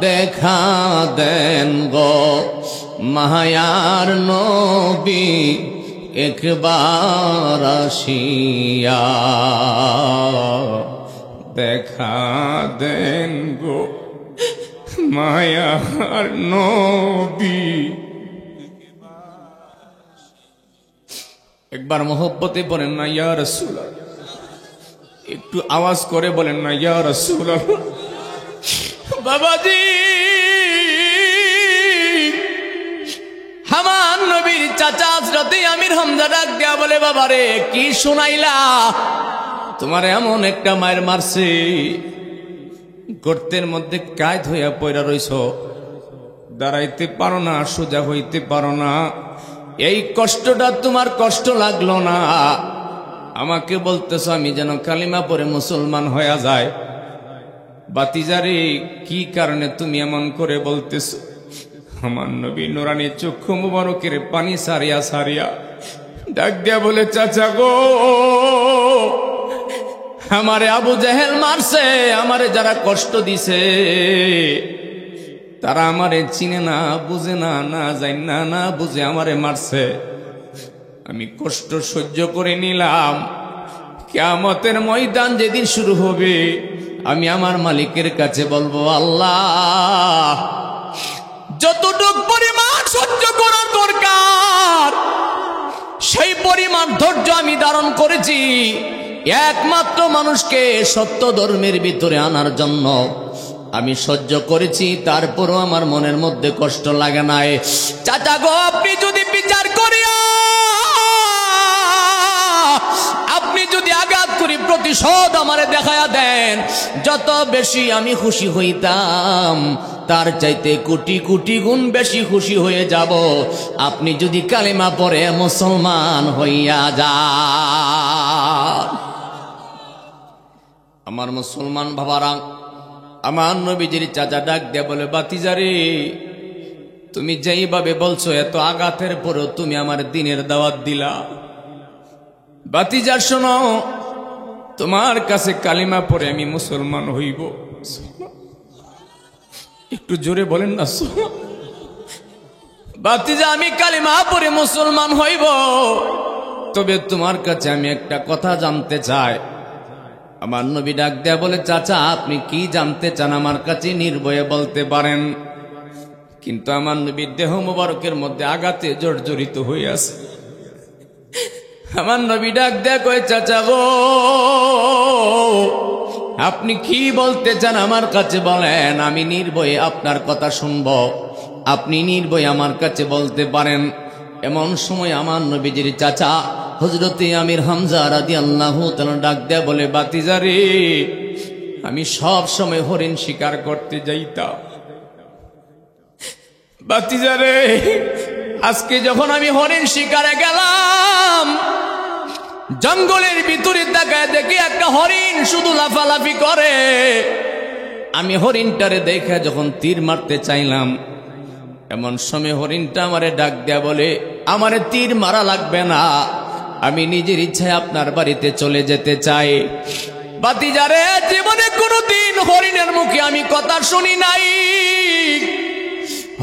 দেখা দেন গো মায়ার নবী একবার আসিয়া দেখা দেন গো মায়ার নবী একবার মোহব্বতে বলেন না ইয়া রাসূলুল্লাহ একটু আওয়াজ করে বলেন না ইয়া রাসূলুল্লাহ বাবাজি আমার নবীর চাচা হযরত আমির হামজা ডাক দিয়া বলে বাবারে কি শুনাইলা তোমার এমন একটা মায়ের মারছে গর্তের মধ্যে কায়দ হইয়া পয়রা রইছো দাঁড়াইতে পারো না সোজা হইতে পারো না এই কষ্টটা তোমার কষ্ট লাগলো না আমাকে বলতেছ আমি যেন কালিমা পড়ে মুসলমান হয়ে যায় বাতিজারে কি কারণে তুমি এমন করে বলতেছ আমার নবী নুরানি চক্ষু মুবারকের পানি সারিয়া সারিয়া ডাক দিয়া বলে চাচা গো আমারে আবু জেহেল মারছে আমারে যারা কষ্ট দিছে তারা আমারে চিনে না বুঝে না না জান না না বুঝে আমারে মারছে আমি কষ্ট সহ্য করে নিলাম কিয়ামতের ময়দান যেদিন শুরু হবে আমি আমার মালিকের কাছে বলবো আল্লাহ যতটুক পরিমাণ সহ্য করার দরকার সেই পরিমাণ ধৈর্য আমি ধারণ করেছি একমাত্র মানুষকে সত্য ধর্মের ভিতরে আনার জন্য আমি সহ্য করেছি তারপরও আমার মনের মধ্যে কষ্ট লাগে নাই চাচা গো আপনি যদি বিচার করিয়া আপনি যদি আঘাত করি প্রতিশোধ আমারে দেখায়া দেন যত বেশি আমি খুশি হইতাম তার চাইতে কোটি কোটি গুণ বেশি খুশি হয়ে যাব আপনি যদি কালেমা পড়ে মুসলমান হইয়া যান আমার মুসলমান বাবারা আমার নবীজির চাচা ডাক দিয়ে বলে বাতিজারে তুমি যেইভাবে বলছো এত আঘাতের পরও তুমি আমার দিনের দাওয়াত দিলা বাতিজার শোনো তোমার কাছে কালিমা পড়ে আমি মুসলমান হইব একটু জোরে বলেন না বাতিজা আমি কালিমা পড়ে মুসলমান হইব তবে তোমার কাছে আমি একটা কথা জানতে চাই আমার নবী ডাক দেয়া বলে চাচা আপনি কি জানতে চান আমার কাছে নির্ভয়ে বলতে পারেন কিন্তু আমার নবীর দেহ মোবারকের মধ্যে আঘাতে জর্জরিত হয়ে আছে আমার নবী ডাক দেয়া কয় চাচা গো আপনি কি বলতে চান আমার কাছে বলেন আমি নির্ভয়ে আপনার কথা শুনব আপনি নির্ভয়ে আমার কাছে বলতে পারেন এমন সময় আমার নবীজির চাচা হযরত আমির হামজা রাদিয়াল্লাহু তাআলা ডাক দেয়া বলে বাতিজারে আমি সব সময় হরিণ শিকার করতে যাইতাম বাতিজারে আজকে যখন আমি হরিণ শিকারে গেলাম জঙ্গলের ভিতরে তাকায় দেখি একটা হরিণ শুধু লাফালাফি করে আমি হরিণটারে দেখে যখন তীর মারতে চাইলাম এমন সময় হরিণটা আমারে ডাক দেয়া বলে আমারে তীর মারা লাগবে না আমি নিজের ইচ্ছায় আপনার বাড়িতে চলে যেতে চাই বাতিজারে জীবনে কোনোদিন হরিণের মুখে আমি কথা শুনি নাই।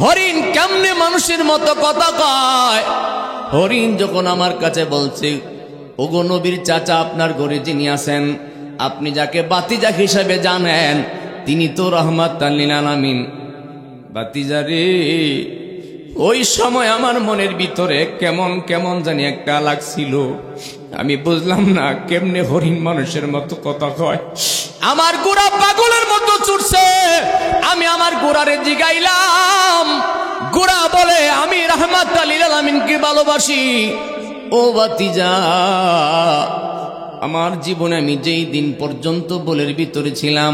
হরিণ কেমনে মানুষের মতো কথা কয়? হরিণ যখন আমার কাছে বলছে, ওগো নবীর চাচা, আপনার ঘরে যিনি আছেন, আপনি যাকে বাতিজা হিসাবে জানেন, তিনি তো রাহমাতাল লিল আলামিন। বাতিজারে, ওই সময় আমার মনের ভিতরে কেমন কেমন জানি একটা লাগছিল। আমি বুঝলাম না কেমনে হরিণ মানুষের মতো কথা কয়। আমার গোড়া পাগলের মতো ছুটছে। আমি আমার গোড়ারে জিগাইলাম, গোড়া বলে আমি রাহমাতাল লিল আলামিনকে ভালোবাসি। ও বাতিজা, আমার জীবনে আমি যেই দিন পর্যন্ত বলের ভিতরে ছিলাম,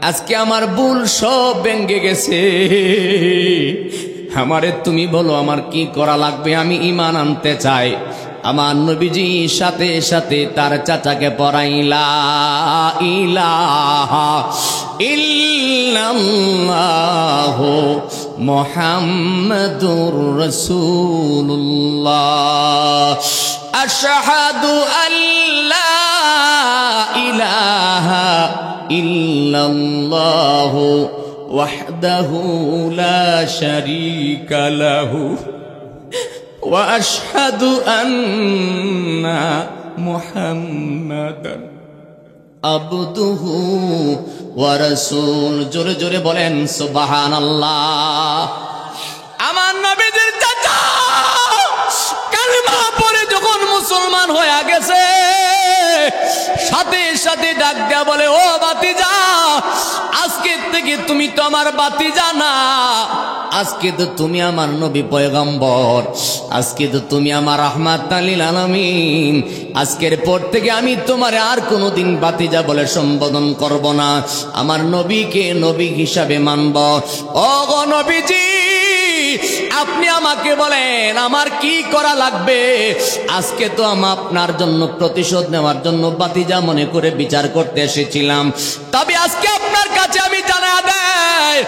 আজকে আমার ভুল সব ভেঙে গেছে। আমারে তুমি বলো আমার কি করা লাগবে? আমি ঈমান আনতে চাই। আমার নবীজি সাথে সাথে তার চাচাকে পড়াইলা ইলাহা ইল্লাল্লাহু মুহাম্মাদুর রাসূলুল্লাহ আশহাদু আল্লা ইলাহা ইল্লাল্লাহু ওয়াহদাহু লা শারীকা লাহু ওয়া আশহাদু আন্না মুহাম্মাদান আবদুহু ওয়া রাসূল। জোরে জোরে বলেন সুবহানাল্লাহ। আমার নবীজির চাচা কালিমা পড়ে যখন মুসলমান হয়ে গেছে, সাথে সাথে ডাক দেয়া বলে, ও বাতিজা, আজকে থেকে তুমি তো আমার বাতিজা না, আজকে তো তুমি আমার নবী পয়গম্বর, আজকে তো তুমি আমার রাহমাতাল লিল আলামিন। আজকের পর থেকে আমি তোমার আর কোনোদিন বাতিজা বলে সম্বোধন করব না, আমার নবীকে নবী হিসাবে মানব। ও গো নবীজি, আপনি আমাকে বলেন আমার কি করা লাগবে? আজকে তো আমি আপনার জন্য প্রতিশোধ নেওয়ার জন্য বাতিজা মনে করে বিচার করতে এসেছিলাম, তবে আজকে আপনার কাছে আমি জানা দেয়,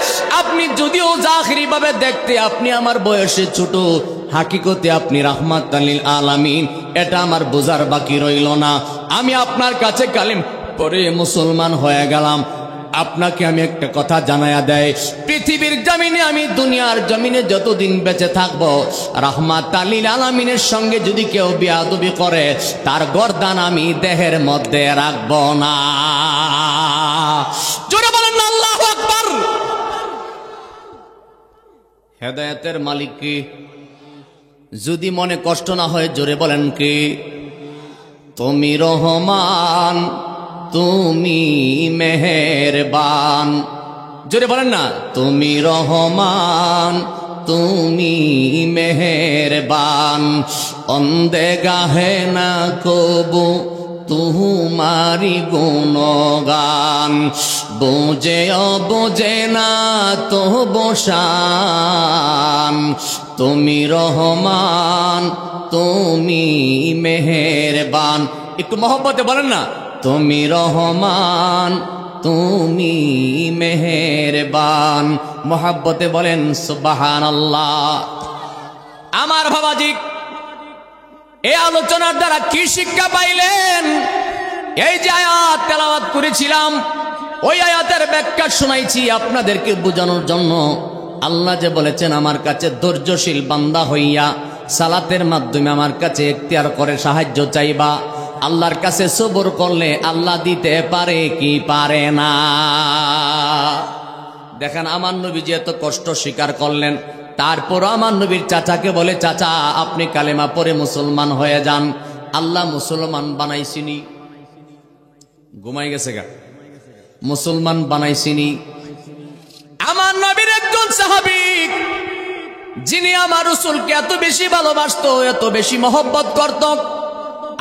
আপনি যদিও জাহিরি ভাবে দেখতে আপনি আমার বয়সে ছোট, হাকিকতে আপনি রাহমাতাল লিল আলামিন, এটা আমার বোঝার বাকি রইল না। আমি আপনার কাছে কালিমা পড়ে মুসলমান হয়ে গেলাম। আপনাকে আমি একটা কথা জানায়া দেয়, পৃথিবীর জমিনে, আমি দুনিয়ার জমিনে যতদিন বেঁচে থাকবো, রাহমাতাল লিল আলামিনের সঙ্গে যদি কেউ বেয়াদবি করে, তার গর্দান আমি দেহের মধ্যে রাখব না। জোরে বলেন না আল্লাহু আকবার। হেদায়েতের মালিক কি? যদি মনে কষ্ট না হয় জোরে বলেন কি? তুমি রহমান, তুমি মেহেরবান। জোরে বলেন না, তুমি রহমান, তুমি মেহেরবান। অন্দে গাহে না কবু তুমারি গুণগান, বোঝে অবোঝে না তো বসান। তুমি রহমান, তুমি মেহেরবান। একটু মহব্বতে বলেন না, তুমি রহমান, তুমি মেহেরবান। মহব্বতে বলেন সুবহানাল্লাহ। আমার বাবাজি, এই আলোচনার দ্বারা কি শিক্ষা পাইলেন? এই যে আয়াত তেলাওয়াত করেছিলাম, ওই আয়াতের ব্যাখ্যা শোনাইছি আপনাদেরকে বোঝানোর জন্য। আল্লাহ যে বলেছেন, আমার কাছে ধৈর্যশীল বান্দা হইয়া সালাতের মাধ্যমে আমার কাছে ইখতিয়ার করে সাহায্য চাইবা। আল্লাহর কাছে সবর করলে আল্লাহ দিতে পারে কি পারে না? দেখেন, আমার নবীজি এত কষ্ট স্বীকার করলেন, তারপর আমার নবীর চাচাকে বলে, চাচা আপনি কালেমা পড়ে মুসলমান হয়ে যান। আল্লাহ মুসলমান বানাইছিনি, ঘুমাই গেছে গা, মুসলমান বানাইছিনি। আমার নবীর একজন সাহাবী, যিনি আমার রাসূলকে এত বেশি ভালোবাসতো, এত বেশি মহব্বত করত।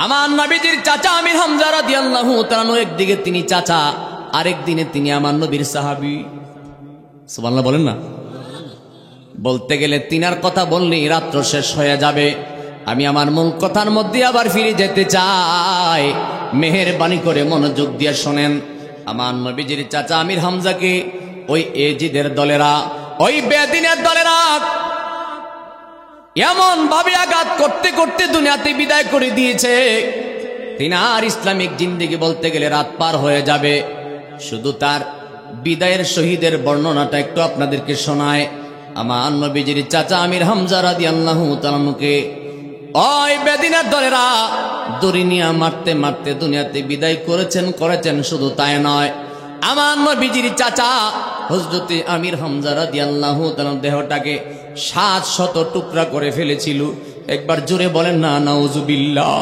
আমার নবীজির চাচা আমির হামজা রাদিয়াল্লাহু তাআলা, একদিকে তিনি চাচা, আরেক দিনে তিনি আমার নবীর সাহাবী। সুবহানাল্লাহ বলেন না। বলতে গেলে তিনার কথা বললেই রাত্র শেষ হয়ে যাবে। আমি আমার মূল কথার মধ্যে আবার ফিরে যেতে চাই। মেহেরবানি করে মনোযোগ দিয়ে শোনেন। আমার নবীজির চাচা আমির হামজাকে ওই এজিদের দলেরা, ওই বেদিনের দলেরা এমন ভাবে আঘাত করতে করতে দুনিয়াতে বিদায় করে দিয়েছে। তিনি আর ইসলামিক জিন্দেগি বলতে গেলে রাত পার হয়ে যাবে। শুধু তার বিদায়ের শহীদের বর্ণনাটা একটু আপনাদেরকে শোনায়। আমার নবীজির চাচা আমির হামজা রাদিয়াল্লাহু তাআলাকে ওই বেদিনের দলেরা দড়ি নিয়ে মারতে মারতে দুনিয়াতে বিদায় করেছেন। শুধু তাই নয়, আমার নবীজির চাচা হযরতে আমির হামজা রাদিয়াল্লাহু তাআলা দেহটাকে 700 টুকরা করে ফেলেছিল। একবার জোরে বলেন না নাউজুবিল্লাহ।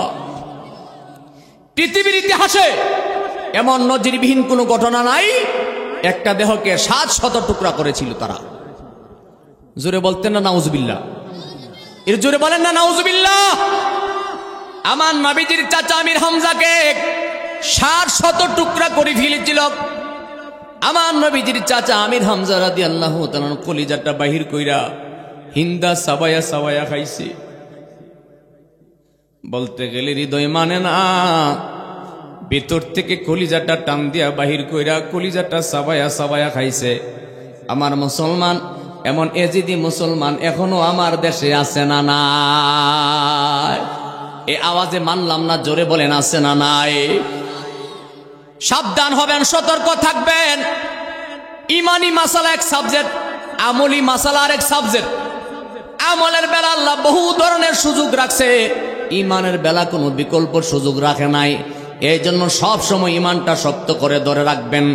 পৃথিবীর ইতিহাসে এমন নজিরবিহীন কোনো ঘটনা নাই, একটা দেহকে 700 টুকরা করেছিল তারা। জোরে বলতেন না নাউজুবিল্লাহ। এর জোরে বলেন না নাউজুবিল্লাহ। আমার নবীজির চাচা আমির হামজাকে 700 টুকরা করে ফেলেছিল। আমার নবীজির চাচা আমির হামজা রাদিয়াল্লাহু তাআলা কলিজাটা বাহির কইরা হিন্দা সাবায়া সাবায়া খাইছে। বলতে গেলে হৃদয় মানে না, ভেতর থেকে কলিজাটা টান দিয়া বাহির কইরা কলিজাটা সাবায়া সাবায়া খাইছে। আমার মুসলমান, এমন এজিদি মুসলমান এখনো আমার দেশে আছে না নাই? এ আওয়াজে মানলাম না, জোরে বলেন আছে না নাই? সাবধান হবেন, সতর্ক থাকবেন। ইমানি মাসালা এক সাবজেক্ট, আমলি মাসালা আর এক সাবজেক্ট। আমলের বেলা আল্লাহ বহু ধরনের সুযোগ রাখছে, ইমানের বেলা কোনো বিকল্প সুযোগ রাখে নাই। এই জন্য সব সময় ইমানটা শক্ত করে ধরে রাখবেন।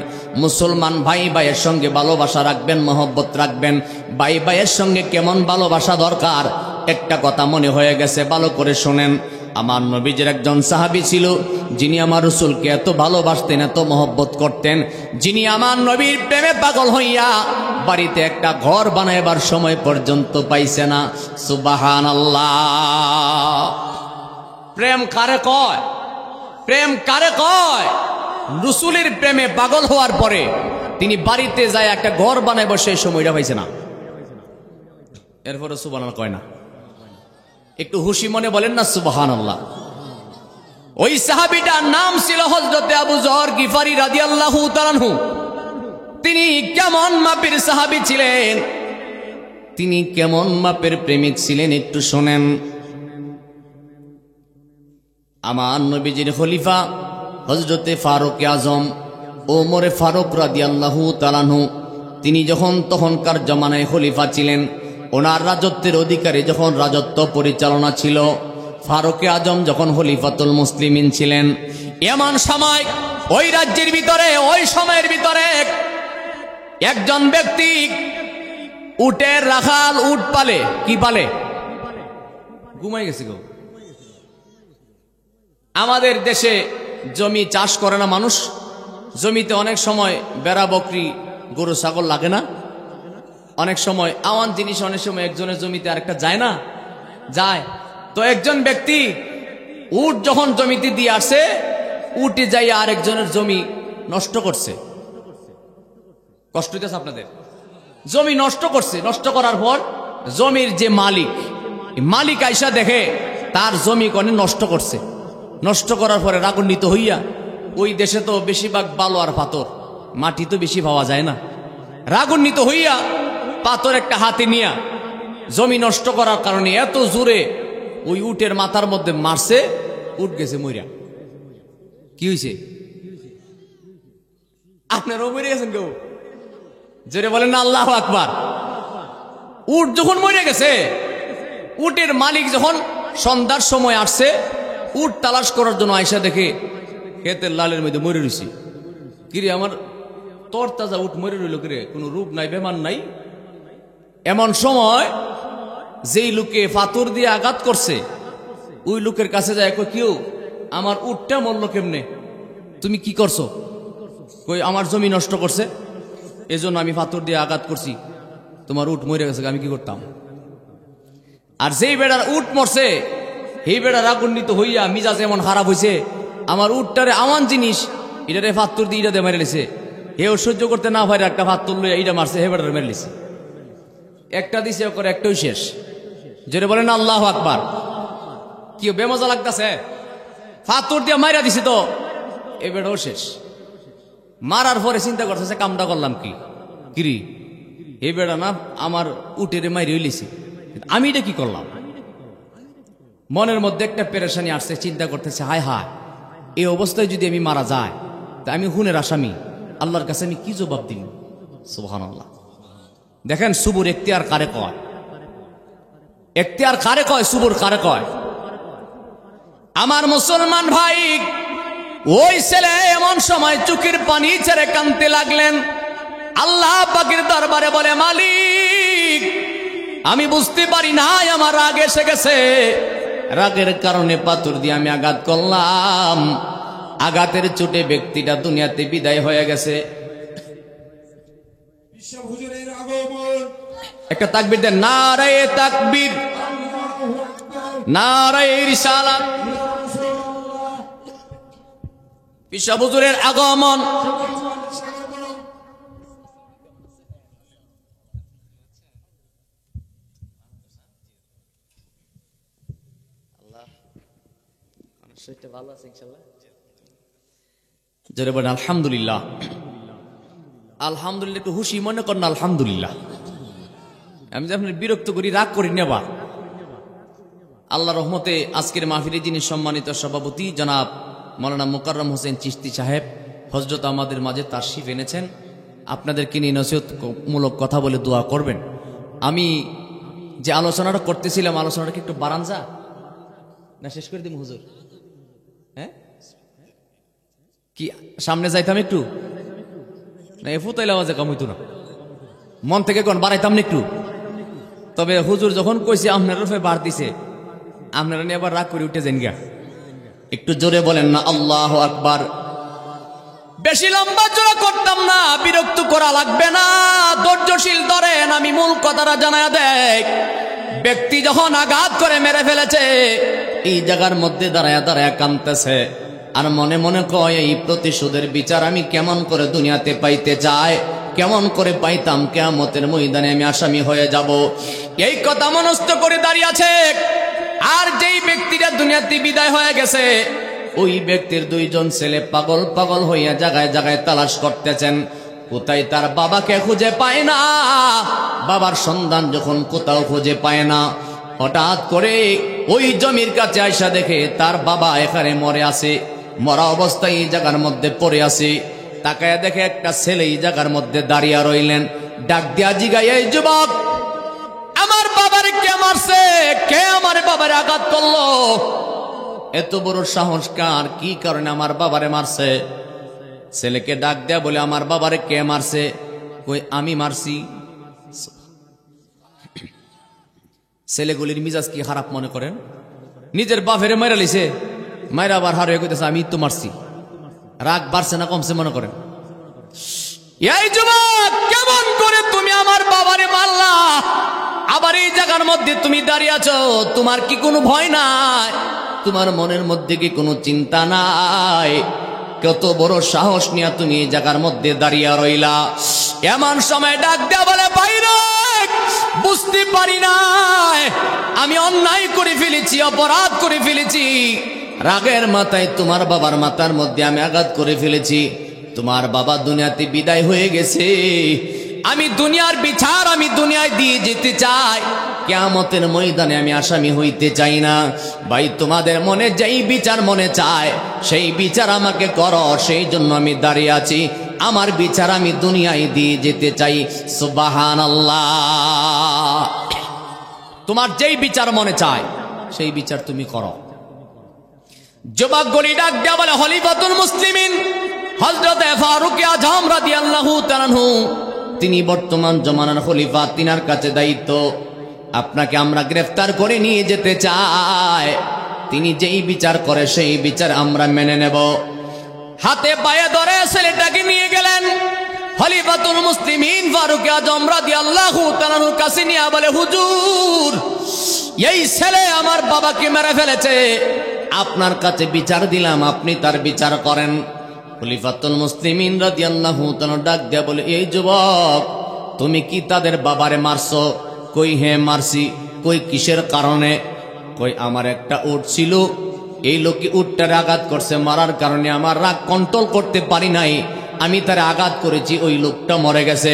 মুসলমান ভাই ভাইয়ের সঙ্গে ভালোবাসা রাখবেন, মহব্বত রাখবেন। ভাই ভাইয়ের সঙ্গে কেমন ভালোবাসা দরকার একটা কথা মনে হয়ে গেছে, ভালো করে শোনেন। আমার নবীজির একজন সাহাবী ছিল, যিনি আমার রাসূলকে এত ভালোবাসতেন, এত মহব্বত করতেন, যিনি আমার নবীর প্রেমে পাগল হইয়া বাড়িতে একটা ঘর বানাইবার সময় পর্যন্ত পাইছে না। সুবহানাল্লাহ। প্রেম কারে কয়? প্রেম কারে কয়? রাসূলের প্রেমে পাগল হওয়ার পরে তিনি বাড়িতে যায় একটা ঘর বানাইব, সেই সময়টা পাইছে না। এরপরে সুবহানাল্লাহ কয় না? একটু হুশি মনে বলেন না সুবহানাল্লাহ। ওই সাহাবীটার নাম ছিল হযরতে আবু যর গিফারি রাদিয়াল্লাহু তাআলা আনহু। তিনি কেমন মাপের সাহাবী ছিলেন, তিনি কেমন মাপের প্রেমিক ছিলেন একটু শোনেন। আমার নবীজির খলিফা হযরতে ফারুক আজম ওমরে ফারুক রাদিয়াল্লাহু তাআলা আনহু, তিনি যখন তখনকার জমানায় খলিফা ছিলেন, ওনার রাজত্বের অধিকারী যখন রাজত্ব পরিচালনা ছিল, ফারুক আজম যখন খলিফাতুল মুসলিমিন ছিলেন, এমন সময় ওই রাজ্যের ভিতরে, ওই সময়ের ভিতরে একজন ব্যক্তি উটের রাখাল, উট পালে। কি পালে? ঘুমাই গেছে গো। আমাদের দেশে জমি চাষ করে না মানুষ, জমিতে অনেক সময় বেড়া বকরি গরু ছাগল লাগে না? অনেক সময় আওয়ান জিনিস অনেক সময় একজনের জমিতে আরেকটা যায় না? যায়। তো একজন ব্যক্তি উট যখন জমিতে দিয়ে আসে, উটে যাই আরেকজনের জমি নষ্ট করছে। কষ্ট হইতেছে আপনাদের? জমি নষ্ট করছে। নষ্ট করার পর জমির যে মালিক আইসা দেখে তার জমি কনে নষ্ট করছে। নষ্ট করার পরে রাগান্বিত হইয়া, ওই দেশে তো বেশিরভাগ বালু আর পাথর, মাটি তো বেশি পাওয়া যায় না, রাগান্বিত হইয়া পাথর একটা হাতে নিয়া জমি নষ্ট করার কারণে এত জোরে ওই উটের মাথার মধ্যে মারছে, উট গেছে মইরা। কি হয়েছে? আপনারাও মরে গেছেন কেউ? জোরে বলেন না আল্লাহু আকবার। উট যখন মরে গেছে, উটের মালিক যখন সন্ধ্যার সময় আসছে উট তালাশ করার জন্য, আয়সা দেখে ক্ষেতের লালের মধ্যে মরে রয়েছি। কিরে আমার তর তাজা উট মরে রইল, কিরে কোনো রোগ নাই, বেমার নাই? এমন সময় যেই লোকে পাথর দিয়ে আঘাত করছে, ওই লোকের কাছে যায়, কই কেউ আমার উটটা মরল কেমনে? তুমি কি করছো? কই আমার জমি নষ্ট করছে, এজন্য আমি পাথর দিয়ে আঘাত করছি, তোমার উট মরে গেছে, আমি কি করতাম? আর যেই বেড়ার উট মরছে, এই বেড়া রাগান্বিত হইয়া মিজাজ এমন খারাপ হয়েছে, আমার উটটারে আমান জিনিস, এটারে পাথর দিয়ে ইটাতে মেরে লিছে। হেও সহ্য করতে না পারে একটা পাথর লইয়া এইটা মারছে, হে বেড়ারে মেরে লিছে। একটা দিছে করে, একটাই শেষ। যেটা বলেন আল্লাহু আকবার। কি বেমজা লাগতেছে? পাথর দিয়ে মাইরা দিছে তো, এ বেড়াও শেষ। মারার পরে চিন্তা করতেছে কামটা করলাম কি? কিরি এই বেড়া না আমার উটেরে মাইরে হইলিছে, আমি এটা কি করলাম? মনের মধ্যে একটা পেরেশানি আসছে, চিন্তা করতেছে, হায় হায় এই অবস্থায় যদি আমি মারা যায় তা আমি খুনের আসামি, আল্লাহর কাছে আমি কি জবাব দিব? সুবহানাল্লাহ। দেখেন সুবুর এখতিয়ার কারে কয়, এখতিয়ার কারে কয়, সুবুর কারে কয়? আমার মুসলমান ভাই, ওই ছেলে এমন সময় চোখের পানি ছেড়ে কাঁদতে লাগলেন। আল্লাহ পাকের দরবারে বলে, মালিক আমি বুঝতে পারি না আমার রাগ এসে গেছে, রাগের কারণে পাথর দিয়ে আমি আঘাত করলাম, আঘাতের চোটে ব্যক্তিটা দুনিয়াতে বিদায় হয়ে গেছে। একটা তাকবীর দেন, নারায়ে তাকবীর, নারায়ে রিসালাত। পিসা হুজুরের আগমন। জোরে বলেন আলহামদুলিল্লাহ। আলহামদুলিল্লাহ একটু খুশি মনে করেন আলহামদুলিল্লাহ। আমি যে আপনার বিরক্ত করি, রাগ করি নেবা। আল্লাহ রহমতে আজকের মাহফিলে যিনি সম্মানিত সভাপতি জনাব মৌলানা মোকাররম হোসেন চিশতি সাহেব হযরত আমাদের মাঝে তাশরিফ এনেছেন। আপনাদেরকে নিয়ে নসিহতমূলক কথা বলে দোয়া করবেন। আমি যে আলোচনাটা করতেছিলাম, আলোচনাটা কি একটু বাড়ান যা না শেষ করে দিব হুজুর? হ্যাঁ কি সামনে যাইতাম একটু না? এফুতাইলে আওয়াজে কম হইতো না, মন থেকে কোন বাড়াইতাম না একটু। তবে হুজুর যখন কইছে আপনার রূপে বার দিছে, আপনারা নিয়ে আবার রাগ করে উঠে যান গা। একটু জোরে বলেন না আল্লাহু আকবার। বেশি লম্বা চড়া করতাম না, বিরক্ত করা লাগবে না, ধৈর্যশীল ধরেন। আমি মূল কথাটা জানায়া দেখ। ব্যক্তি যখন আঘাত করে মেরে ফেলেছে, এই জায়গার মধ্যে দাঁড়ায়া দাঁড়ায়া কাঁদতেছে আর মনে মনে কয়, এই প্রতিশোধের বিচার আমি কেমন করে দুনিয়াতে পাইতে চাই, কেমন করে পাইতাম কিয়ামতের ময়দানে আমি আসামি হয়ে যাব। এই কথা মনস্থ করে দাঁড়িয়ে আছে। আর যেই ব্যক্তিটা দুনিয়াতে বিদায় হয়ে গেছে, ওই ব্যক্তির দুইজন ছেলে পাগল পাগল হইয়া জায়গায় জায়গায় তালাশ করতেছেন, কোথায় তার বাবাকে খুঁজে পায় না। বাবার সন্ধান যখন কোথাও খুঁজে পায় না, হঠাৎ করে ওই জমির কাছে আইসা দেখে তার বাবা এখানে মরে আছে, মরা অবস্থায় এই জায়গার মধ্যে পড়ে আছে। তাকায় দেখে একটা ছেলে এই জায়গার মধ্যে দাঁড়িয়ে রইলেন। ডাক দিয়া জিগায়, এই যুবক, আমার বাবারে কে মারছে? কে আমার বাবারে আঘাত করলো? এত বড় সাহস কার? কি কারণে আমার বাবারে মারছে? ছেলেকে ডাক দেয়া বলে, আমার বাবারে কে মারছে? কই আমি মারছি। ছেলেগুলির মিজাজ কি খারাপ মনে করেন? নিজের বাপেরে মাইরা লিছে, মাইরা আবার হার হয়ে কইতেছে আমি তো মারছি। রাগ বাড়ছে না কমছে মনে করেন? এই যুবক, কেমন করে তুমি আমার বাবারে মারলা? আবার এই জায়গার মধ্যে তুমি দাঁড়িয়ে আছো, তোমার কি কোনো ভয় নাই? তোমার মনের মধ্যে কি কোনো চিন্তা নাই? কত বড় সাহস নিয়ে তুমি এই জায়গার মধ্যে দাঁড়িয়ে রইলা? এমন সময় ডাক দেয়া বলে, বাইরে বুঝতে পারি নাই আমি অন্যায় করে ফেলেছি, অপরাধ করে ফেলেছি। রাগের মাথায় তোমার বাবার মাথার মধ্যে আমি আঘাত করে ফেলেছি। তোমার বাবা দুনিয়াতে বিদায় হয়ে গেছে। আমি দুনিয়ার বিচার আমি দুনিয়ায় দিয়ে যেতে চাই, কিয়ামতের ময়দানে আমি আসামি হইতে চাই না। ভাই, তোমাদের মনে যেই বিচার মনে চায় সেই বিচার আমাকে করো, সেই জন্য আমি দাঁড়িয়ে আছি। আমার বিচার আমি দুনিয়ায় দিয়ে যেতে চাই। সুবহানাল্লাহ। তোমার যেই বিচার মনে চায় সেই বিচার তুমি করো। যুবক গলি ডাক দেয়া বলে, খলিফাতুল মুসলিমিন হযরত ফারুক আযম রাদিয়াল্লাহু তাআলা আনহু, তিনি বর্তমান জমানার খলিফা, তিনার কাছে দায়িত্ব। আপনাকে আমরা গ্রেফতার করে নিয়ে যেতে চাই। তিনি যেই বিচার করে সেই বিচার আমরা মেনে নেব। হাতে পায়ে ধরে ছেলেটাকে নিয়ে গেলেন খলিফাতুল মুসলিমিন ফারুক আযম রাদিয়াল্লাহু তাআলা আনহুর কাছে নিয়ে বলে, হুজুর, এই ছেলে আমার বাবাকে মেরে ফেলেছে, আপনার কাছে বিচার দিলাম, আপনি তার বিচার করেন। খলিফাতুল মুসলিমিন রাদিয়াল্লাহু তাআলা ডাক দেয়া বলে, এই যুবক, তুমি কি তাদের বাবারে মারছো? কই হ্যাঁ মারছি। কই কিসের কারণে? কই আমার একটা উট ছিল, এই লোকই উটটারে আঘাত করছে, মারার কারণে আমার রাগ কন্ট্রোল করতে পারি নাই, আমি তারে আঘাত করেছি, ওই লোকটা মরে গেছে,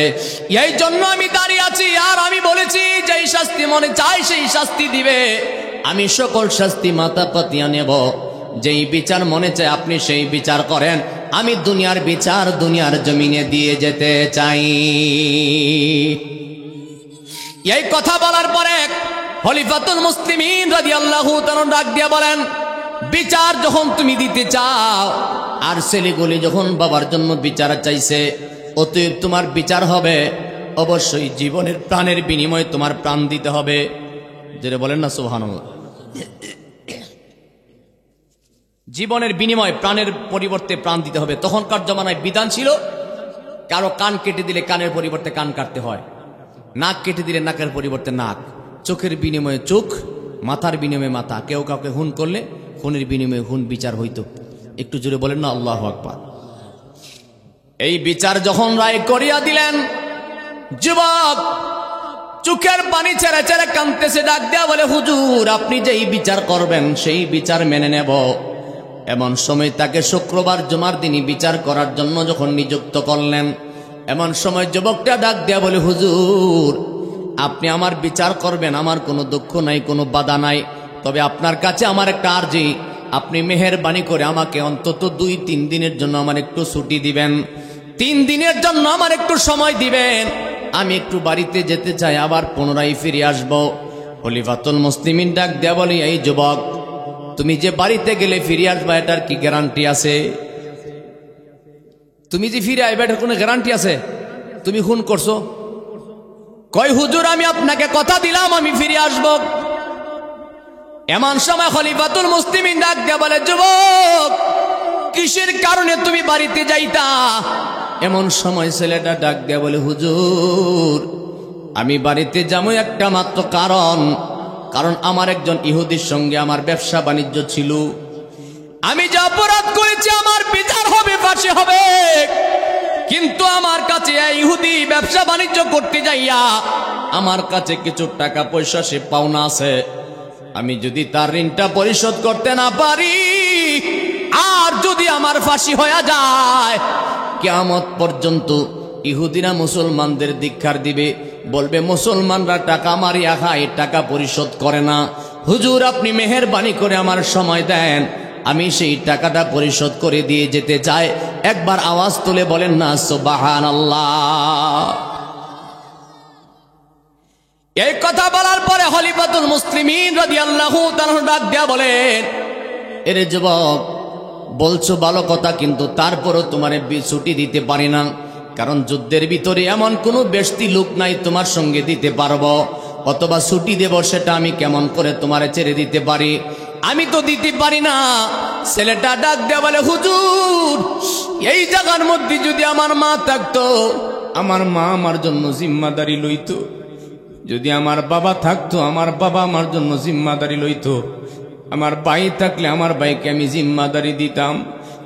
এই জন্য আমি দাঁড়িয়ে আছি। আর আমি বলেছি যেই শাস্তি মনে চাই সেই শাস্তি দিবে, আমি সকল শাস্তি মাথা পাতিয়া নেব। যেই বিচার মনে চায় আপনি সেই বিচার করেন, আমি দুনিয়ার বিচার দুনিয়ার জমিনে দিয়ে যেতে চাই। এই কথা বলার পরে খলিফাতুল মুসলিমিন রাদিয়াল্লাহু তাআলা ডাক দিয়ে বলেন, বিচার যখন তুমি দিতে চাও, আর ছেলেগুলি যখন বাবার জন্য বিচার চাইছে, অতএব তোমার বিচার হবে অবশ্যই জীবনের প্রাণের বিনিময়ে তোমার প্রাণ দিতে হবে। যেটা বলেন না সুবহানাল্লাহ, জীবনের বিনিময়ে প্রাণের পরিবর্তে প্রাণ দিতে হবে। তখনকার জমানায় বিধান ছিল, কারো কান কেটে দিলে কানের পরিবর্তে কান কাটতে হয়, নাক কেটে দিলে নাকের পরিবর্তে নাক, চোখের বিনিময়ে চোখ, মাথার বিনিময়ে মাথা, কেউ কাউকে খুন করলে খুনের বিনিময়ে খুন বিচার হইতো। একটু জোরে বলেন না আল্লাহু আকবার। এই বিচার যখন রায় করিয়া দিলেন, যুবক চোখের পানি ছেড়ে ছেড়ে কাঁদতেছে, ডাক দেয়া বলে, হুজুর আপনি যেই বিচার করবেন সেই বিচার মেনে নেব। এমন সময় তাকে শুক্রবার জুমার দিনই বিচার করার জন্য যখন নিযুক্ত করলেন, এমন সময় যুবকটা ডাক দেয়া বলে, হুজুর আপনি আমার বিচার করবেন, আমার কোনো দুঃখ নাই, কোনো বাধা নাই, তবে আপনার কাছে আমার একটা আরজি, আপনি মেহেরবানি করে আমাকে অন্তত 2-3 দিনের জন্য আমার একটু ছুটি দিবেন, 3 দিনের জন্য আমার একটু সময় দিবেন, আমি একটু বাড়িতে যেতে চাই, আবার পুনরায় ফিরে আসবো। খলিফাতুল মুসলিমিন ডাক দেয়া বলে, এই যুবক তুমি যে বাড়িতে গেলে ফিরে আসবা এটার কি গ্যারান্টি আছে? তুমি যে ফিরে আসবে এটার কোনো গ্যারান্টি আছে? তুমি খুন করছো? কয় হুজুর আমি আপনাকে কথা দিলাম আমি ফিরে আসব। এমন সময় খলিফাতুল মুসলিমিন ডাক দেয়া বলে, যুবক কিসের কারণে তুমি বাড়িতে যাইতা? এমন সময় ছেলেটা ডাক দেয়া বলে, হুজুর আমি বাড়িতে যাবো একটা মাত্র কারণ আমার একজন ইহুদির সঙ্গে আমার ব্যবসা বাণিজ্য ছিল, আমি যা অপরাধ করেছি আমার বিচার হবে, ফাঁসি হবে, কিন্তু আমার কাছে ইহুদি ব্যবসা বাণিজ্য করতে যাইয়া আমার কাছে কিছু টাকা পয়সা সে পাওনা আছে, আমি যদি তার ঋণটা পরিশোধ করতে না পারি, আর যদি আমার ফাঁসি হয়ে যায়, কিয়ামত পর্যন্ত ইহুদিরা মুসলমানদের ধিক্কার দিবে, বলবে মুসলমানরা টাকা মারিয়া খায়, টাকা পরিশোধ করে না, হুজুর আপনি মেহেরবানি করে আমার সময় দেন, আমি সেই টাকাটা পরিশোধ করে দিয়ে যেতে চাই। একবার আওয়াজ তুলে বলেন না সুবহানাল্লাহ। এই কথা বলার পরে খলিফাতুল মুসলিমিন রাদিয়াল্লাহু তাআলা ডাক দেয়া বলেন, এরে যুবক বলছো ভালো কথা, কিন্তু তারপরও তোমারে ছুটি দিতে পারি না, কারণ যুদ্ধের ভিতরে এমন কোনো বেশি লোক নাই তোমার সঙ্গে দিতে পারবো, অথবা ছুটি দেব সেটা আমি কেমন করে তোমারে ছেড়ে দিতে পারি, আমি তো দিতে পারি না। ছেলেটা ডাক দেয়া বলে, হুজুর এই জায়গার মধ্যে যদি আমার মা থাকতো, আমার মা আমার জন্য জিম্মাদারি লইতো, যদি আমার বাবা থাকতো আমার বাবা আমার জন্য জিম্মাদারি লইতো, আমার ভাই থাকলে আমার ভাইকে আমি জিম্মাদারি দিতাম,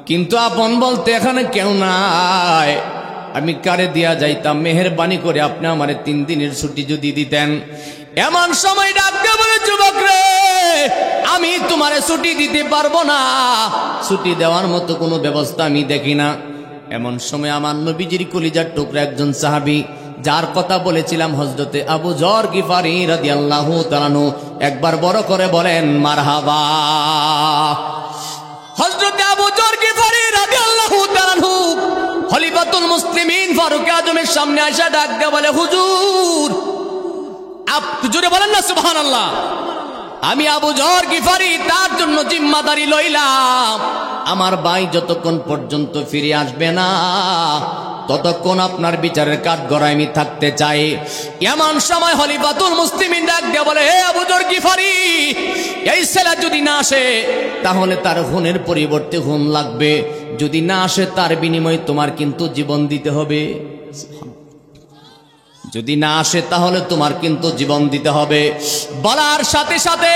কিন্তু আপন বলতে এখানে কেউ নাই, আমি কারে দিয়া যাইতাম? মেহেরবানি করে আপনি আমার 3 দিনের ছুটি যদি দিতেন। এমন সময় ডাক দিয়ে বলে, যুবক রে আমি তোমারে ছুটি দিতে পারবো না, ছুটি দেওয়ার মতো কোনো ব্যবস্থা আমি দেখি না। এমন সময় আমার নবীজির কলিজার টুকরা একজন সাহাবী, যার কথা বলেছিলাম হযরতে আবু যর গিফারি রাদিয়াল্লাহু তাআলা আনহু, একবার বড় করে বলেন মারহাবা। হযরতে আবু যর গিফারি রাদিয়াল্লাহু তাআলা আনহু খলিফাতুল মুসলিমিন ফারুক আজমের সামনে আয়েশা ডাক দিয়ে বলে, হুজুর আপনি জোরে বলেন না সুবহানাল্লাহ, আমি আবু যর গিফারি তার জন্য জিম্মাদারি লইলাম, আমার ভাই যতক্ষণ পর্যন্ত ফিরে আসবে না ততক্ষণ আপনার বিচারের কাঠগড়ায় আমি থাকতে চাই। এমন সময় খলিফাতুল মুসলিমিন ডাক দিয়ে বলে, হে আবু যর গিফারি, এই ছেলে যদি না আসে তাহলে তার খুনের পরিবর্তে খুন লাগবে, যদি না আসে তার বিনিময়ে তোমার কিন্তু জীবন দিতে হবে, যদি না আসে তাহলে তোমার কিন্তু জীবন দিতে হবে। বলার সাথে সাথে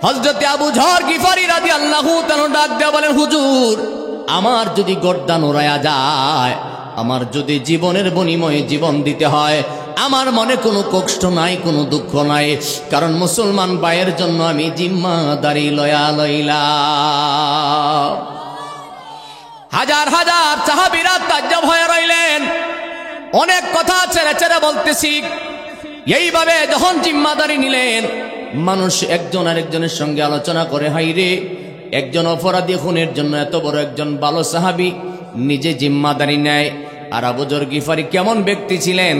হযরতে আবু যর গিফারি রাদিয়াল্লাহু তাআলা ডাক দিয়ে বলেন, হুজুর আমার যদি গর্দান উড়ায়া যায়, আমার যদি জীবনের বিনিময়ে জীবন দিতে হয়, আমার মনে কোনো কষ্ট নাই, কোনো দুঃখ নাই, কারণ মুসলমান ভাইয়ের জন্য আমি জিম্মাদারি লইলাম। হাজার হাজার সাহাবীরা তাজ্জব হয়ে রইলেন, অনেক কথা ছেড়ে ছেড়ে বলতেছি। এইভাবে যখন জিম্মাদারি নিলেন, মানুষ একজন আরেকজনের সঙ্গে আলোচনা করে, হাই রে একজন অপরাধী খুনের জন্য এত বড় একজন ভালো সাহাবী নিজে জিম্মাদারি নেয়। আর আবু যর গিফারি কেমন ব্যক্তি ছিলেন,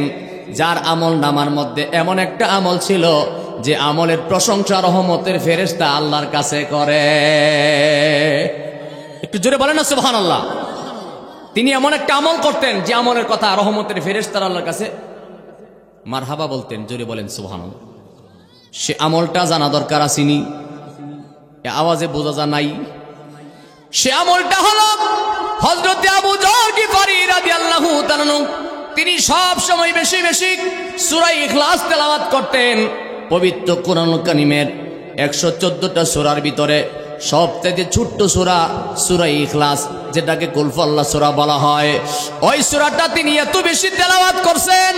যার আমল নামার মধ্যে এমন একটা আমল ছিল যে আমলের প্রশংসা রহমতের ফেরেশতা আল্লাহর কাছে করে। একটু জোরে বলেন না সুবহানাল্লাহ। তিনি এমন একটা আমল করতেন যে আমলের কথা রহমতের ফেরেশতা আল্লাহর কাছে মারহাবা বলতেন। জোরে বলেন সুবহানাল্লাহ। সে আমলটা জানা দরকার আসেনি, আওয়াজে বোঝা যা নাই। সে আমলটা হলো হযরত আবু যর গিফারি রাদিয়াল্লাহু তাআলা, তিনি সব সময় বেশি বেশি সূরা ইখলাস তেলাওয়াত করতেন। পবিত্র কোরআনুল কারীমের 114টা সূরার ভিতরে সবচেয়ে ছোট্ট সূরা সূরা ইখলাস, যেটাকে কুল আল্লাহ সূরা বলা হয়, ওই সূরাটা তিনি এত বেশি তেলাওয়াত করছেন।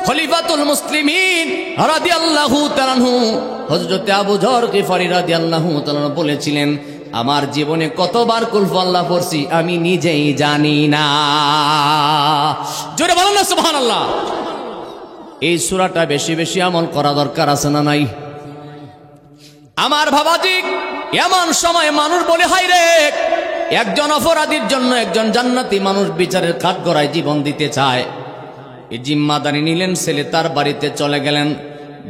খলিফাতুল মুসলিমিন রাদিয়াল্লাহু তাআলা হযরত আবু যর গিফারি রাদিয়াল্লাহু তাআলা বলেছিলেন, আমার জীবনে কতবার কুল আল্লাহ পড়ছি আমি নিজেই জানি না। জোরে বলেন না সুবহানাল্লাহ। এই সূরাটা বেশি বেশি আমল করা দরকার আছে না নাই? আমার বাবাজি, এমন সময় মানুষ বলে, হায় রে, একজন অপরাধীর জন্য একজন জান্নাতি মানুষ বিচারের কাঠগড়ায় জীবন দিতে চায়। এই জিম্মাদারি নিলেন, ছেলে তার বাড়িতে চলে গেলেন।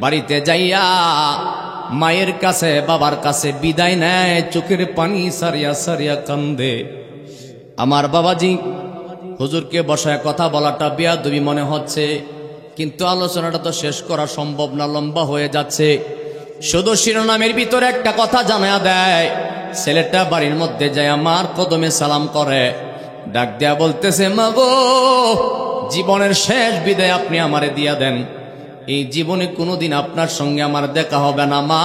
বাড়িতে যাইয়া মায়ের কাছে বাবার কাছে বিদায় নেয়, চোখের পানি সারিয়া সারিয়া কান্দে। আমার বাবাজি, হুজুরকে বসায় কথা বলাটা বেয়াদবি মনে হচ্ছে, কিন্তু আলোচনাটা তো শেষ করা সম্ভব না, লম্বা হয়ে যাচ্ছে। শুধু শিরোনামের ভিতরে একটা কথা জানায়া দেয়। ছেলেটা বাড়ির মধ্যে যায় মার কদমে সালাম করে, ডাক দেয়া বলতেছে, মা গো, জীবনের শেষ বিদায় আপনি আমারে দিয়া দেন। এই জীবনে কোনোদিন আপনার সঙ্গে আমার দেখা হবে না মা,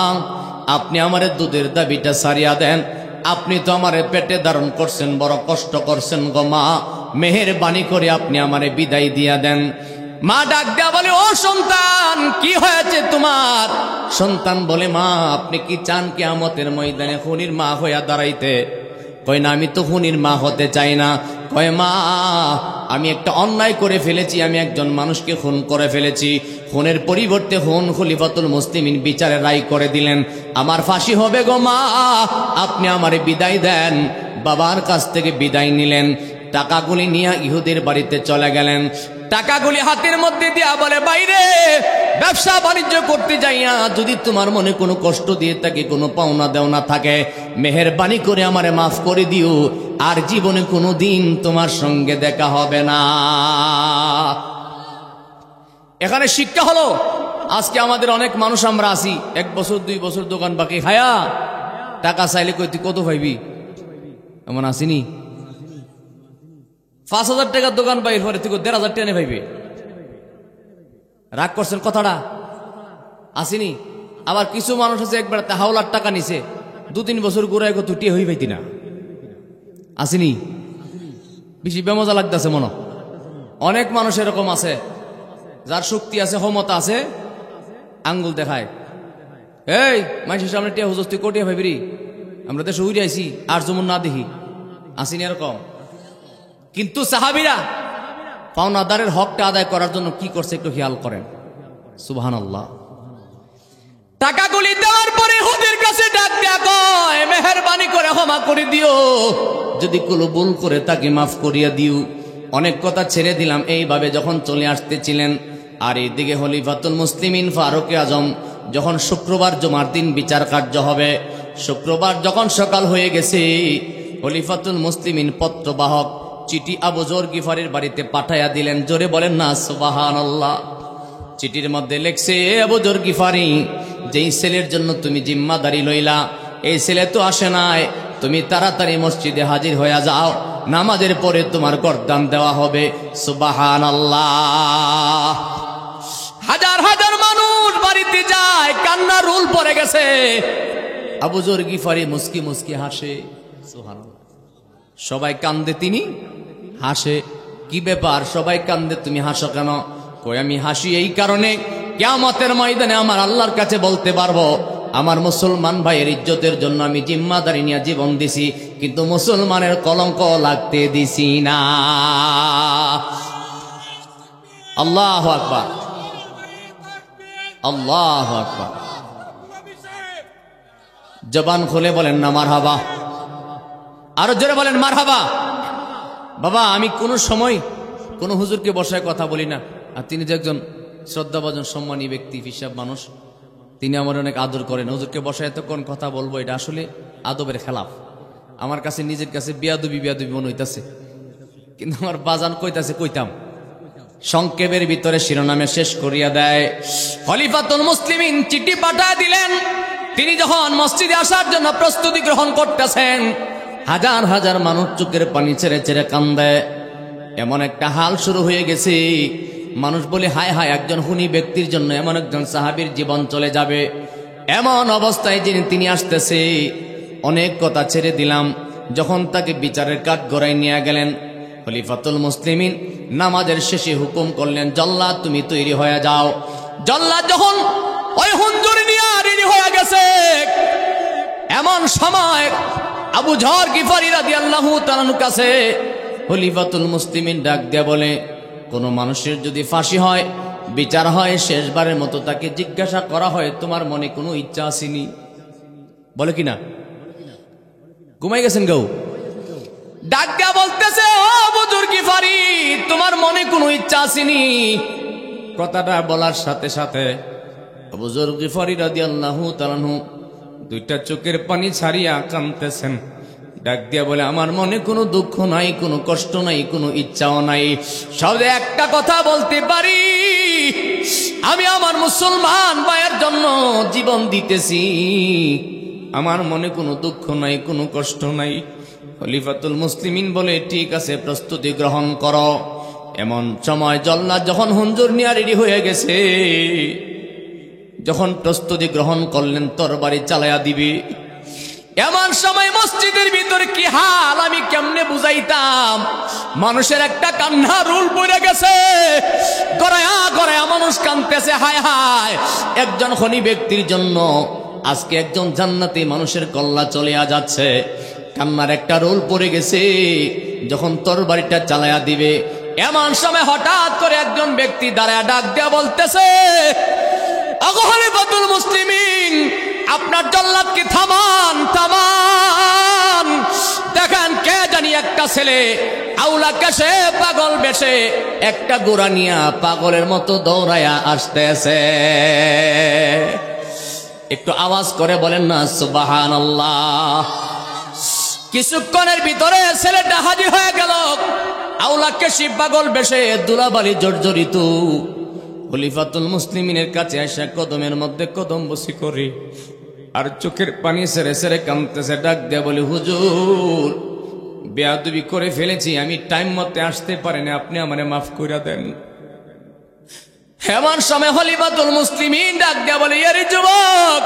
আপনি আমারে দুধের দাবিটা সারিয়া দেন। আপনি তো আমারে পেটে ধারণ করছেন, বড় কষ্ট করছেন গো মা, মেহেরবানি করে আপনি আমারে বিদায় দিয়া দেন। মা ডাক দেয়া বলে, ও সন্তান, কি হয়েছে তোমার? সন্তান বলে, মা, আপনি কি চান কিয়ামতের ময়দানে খুনির মা হইয়া দাঁড়াইতে? কয় না, আমি তো খুনির মা হতে চাই না। কয়, মা, আমি একটা অন্যায় করে ফেলেছি, আমি একজন মানুষকে খুন করে ফেলেছি। খুনের পরিবর্তে খুন খলিফাতুল মুসলিমিন বিচারে রায় করে দিলেন, আমার ফাঁসি হবে গো মা, আপনি আমারে বিদায় দেন। বাবার কাছ থেকে বিদায় নিলেন, টাকাগুলি নিয়ে ইহুদের বাড়িতে চলে গেলেন। টাকাগুলি হাতের মধ্যে দিয়া বলে, বাইরে ব্যবসা বাণিজ্য করতে যাইয়া যদি তোমার মনে কোনো কষ্ট দিয়ে থাকে, কোনো পাওনা দেওনা থাকে, মেহেরবানি করে আমারে মাফ করে দিও, আর জীবনে কোনো দিন তোমার সঙ্গে দেখা হবে না। এখানে শিক্ষা হলো, আজকে আমাদের অনেক মানুষ আমরা আসি 1 বছর 2 বছর দোকান বাকি খায়া, টাকা চাইলে কই তুই কত পাইবি, এমন আসিনি? 5,000 টাকার দোকান পাই, পরে তুই 1,500 টাকা পাইবে। রাগ করছেন কথাটা আসিনি? আবার কিছু মানুষ আছে একবার হাওলার টাকা নিছে, 2-3 বছর ঘুরায় গো তুই হই পাইতি না, আসিনি? বেশি বেমজা লাগতেছে মনে। অনেক মানুষ এরকম আছে, যার শক্তি আছে, ক্ষমতা আছে, আঙ্গুল দেখায়, এই মানুষের সামনে টিয়া হুজুর তুই কোটিয়া ভাইবি, আমরা দেশে উড়ে আইছি আর যেমন না দেখি, আসিনি এরকম? কিন্তু সাহাবীরা পাওনাদারের হকটা আদায় করার জন্য কি করছে একটু খেয়াল করেন। সুবহানাল্লাহ। টাকাগুলি দেওয়ার পরে হুজুর কাছে ডাক দেয়া কয়, মেহেরবানি করে ক্ষমা করে দিও, যদি কোনো ভুল করে তাকে মাফ করিয়া দিও। অনেক কথা ছেড়ে দিলাম। এইভাবে যখন চলে আসতেছিলেন, আর এইদিকে খলিফাতুল মুসলিমিন ফারুক আজম যখন শুক্রবার জুমার দিন বিচার কার্য হবে, শুক্রবার যখন সকাল হয়ে গেছে, খলিফাতুল মুসলিমিন পত্রবাহক চিঠি আবু যর গিফারির বাড়িতে পাঠাইয়া দিলেন। জোরে বলেন না সুবহানাল্লাহ। চিঠির মধ্যে লেখছে, আবু যর গিফারি, যেই ছেলের জন্য তুমি জিম্মাদারি লইলা, এই ছেলে তো আসে নাই, তুমি তাড়াতাড়ি মসজিদে হাজির হয়ে যাও, নামাজের পরে তোমার গর্দান দেওয়া হবে। সুবহানাল্লাহ। হাজার হাজার মানুষ বাড়িতে যায়, কান্নার রোল পড়ে গেছে। আবু যর গিফারি মুস্কি মুস্কি হাসে। সুবহানাল্লাহ। সবাই কান্দে, তিনি হাসে। কি ব্যাপার, সবাই কান্দে, তুমি হাসো কেন? কই, আমি হাসি এই কারণে, কিয়ামতের ময়দানে আমার আল্লাহর কাছে বলতে পারবো, আমার মুসলমান ভাইয়ের ইজ্জতের জন্য আমি জিম্মাদারি নিয়ে জীবন দিছি, কিন্তু মুসলমানের কলঙ্ক লাগতে দিছি না। আল্লাহু আকবার, আল্লাহু আকবার। জবান খুলে বলেন না মারহাবা। আরো জোরে বলেন মারহাবা। বাবা আমি কোনো সময় কোনো হুজুরকে বসায় কথা বলি না, আর তিনি যে একজন শ্রদ্ধাভাজন সম্মানী ব্যক্তি, হিসাব মানুষ, তিনি আমার অনেক আদর করেন। হুজুরকে বসায় এতক্ষণ কথা বলবো, এটা আসলে আদবের খেলাফ। আমার কাছে নিজের কাছে বিয়াদবি মনে হইতাছে, কিন্তু আমার বাজান কইতাছে কইতাম। সংক্ষেপের ভিতরে শিরোনামে শেষ করিয়া দেয়। খলিফাতুল মুসলিমিন চিঠি পাঠায় দিলেন। তিনি যখন মসজিদে আসার জন্য প্রস্তুতি গ্রহণ করতেছেন, হাজার হাজার মানুষ চোখের পানি ছেড়ে ছেড়ে কান্দে। এমন একটা হাল শুরু হয়ে গেছে, মানুষ বলে হায় হায়, একজন হুনি ব্যক্তির জন্য এমন একজন সাহাবীর জীবন চলে যাবে। এমন অবস্থায় তিনি আসতেছে, অনেক কথা ছেড়ে দিলাম। যখন তাকে বিচারের কাঠ গড়ায় নিয়ে গেলেন, খলিফাতুল মুসলিমিন নামাজের শেষে হুকুম করলেন, জল্লাদ তুমি তৈরি হয়ে যাও। জল্লাদ যখন ওই হুজুর নিয়ে রেডি হয়ে গেছে, এমন সময় আবু যর গিফারি রাদিয়াল্লাহু তাআলার কাছে খলিফাতুল মুসলিমিন ডাক দিয়ে বলে, কোন মানুষের যদি ফাঁসি হয়, বিচার হয়, শেষবারের মতো তাকে জিজ্ঞাসা করা হয়, তোমার মনে কোনো ইচ্ছা আসেনি? বলে কিনা? ঘুমাই গেছেন গৌ? ডাক দিয়া বলতেছে, ও বুজুর গিফারি, তোমার মনে কোনো ইচ্ছা আসেনি? কথাটা বলার সাথে সাথে বুজুর গিফারি রাদিয়াল্লাহু তাআলা দুইটা চোখের পানি ছাড়িয়া কাঁদতেছেন। ডাক দিয়া বলে, আমার মনে কোনো দুঃখ নাই, কোনো কষ্ট নাই, কোনো ইচ্ছাও নাই। সবে একটা কথা বলতে পারি, আমি আমার মুসলমান ভাইয়ের জন্য জীবন দিতেছি। আমার মনে কোনো দুঃখ নাই, কোনো কষ্ট নাই। খলিফাতুল মুসলিমিন বলে, ঠিক আছে, প্রস্তুতি গ্রহণ করো। এমন সময় জল্লাদ যখন হুজুর নিয়ে রেডি হয়ে গেছে, যখন প্রস্তুতি গ্রহণ করলেন তরবারি চালায়া দিবে, এমন সময় মসজিদের ভিতরে কি হাল আমি কেমনে বুঝাইতাম। মানুষের একটা কান্না রুল পড়ে গেছে, গড়ায়া গড়ায়া মানুষ কাঁদতেছে, হায় হায়, একজন খনি ব্যক্তির জন্য আজকে একজন জান্নাতি মানুষের কল্লা চলে যাচ্ছে। কান্নার একটা রোল পড়ে গেছে। যখন তরবারিটা চালায়া দিবে, এমন সময় হঠাৎ করে একজন ব্যক্তি দাঁড়ায় ডাক দেয়া বলতেছে, ওগো খলিফাতুল মুসলিমিন, আপনার জল্লাদকে থামান, থামান। দেখেন কে জানি একটা ছেলে আউলা কেশে পাগল বেশে একটা গোড়া নিয়া পাগলের মতো দৌড়ায়া আসতেছে। একটু আওয়াজ করে বলেন না সুবহানাল্লাহ। কিছুক্ষণের ভিতরে ছেলেটা হাজির হয়ে গেল, আউলা কেশি পাগল বেশে, দুলাবালি জর্জরিত। খলিফাতুল মুসলিমিনের কাছে আসা কদমের মধ্যে কদম বসি করে আর চোখের পানি সেরে সেরে কাঁদতেছে। ডাক দেয়া বলে, হুজুর বেয়াদবি করে ফেলেছি, আমি টাইম মতে আসতে পারিনি, আপনি আমারে মাফ করে দেন। এমন সময় খলিফাতুল মুসলিমিন ডাক দেয়া বলে, আরে যুবক,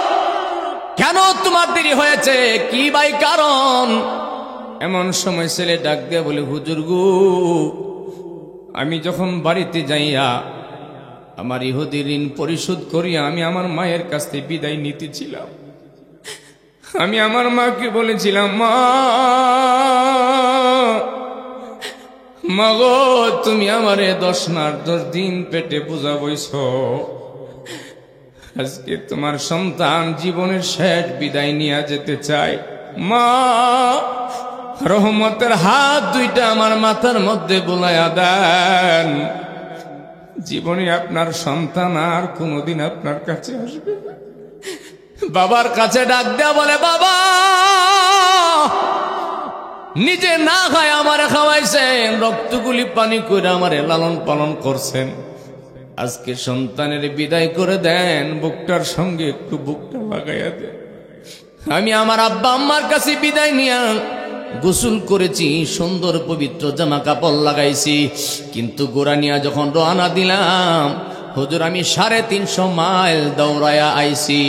কেন তোমার দেরি হয়েছে, কি ভাই কারণ? এমন সময় ছেলে ডাক দেয়া বলে, হুজুর গো, আমি যখন বাড়িতে যাইয়া আমার ইহুদি ঋণ পরিশোধ করিয়া আমি আমার মায়ের কাছ থেকে বিদায় নিতেছিলাম, আমি আমার মাকে বলেছিলাম, মা গো, তুমি আমারে 10 দিন পেটে বোঝা বইছ, আজকে তোমার সন্তান জীবনের শেষ বিদায় নিয়ে যেতে চায়। মা, রহমতের হাত দুইটা আমার মাথার মধ্যে বুলাইয়া দেন, জীবনে আপনার সন্তান আর কোনোদিন আপনার কাছে আসবে না। বাবার কাছে ডাক দেয়া বলে, বাবা নিজে না খায় আমারে খাওয়াইছেন, রক্তগুলি পানি করে আমারে লালন পালন করছেন, আজকে সন্তানের বিদায় করে দেন, বুকটার সঙ্গে একটু বুকটা লাগাইয়া দেন। আমি আমার আব্বা আম্মার কাছে বিদায় নিয়া গোসল করেছি, সুন্দর পবিত্র জামা কাপড় লাগাইছি, কিন্তু গোড়া নিয়া যখন রওনা দিলাম, হুজুর আমি 350 মাইল দৌড়ায়া আইছি।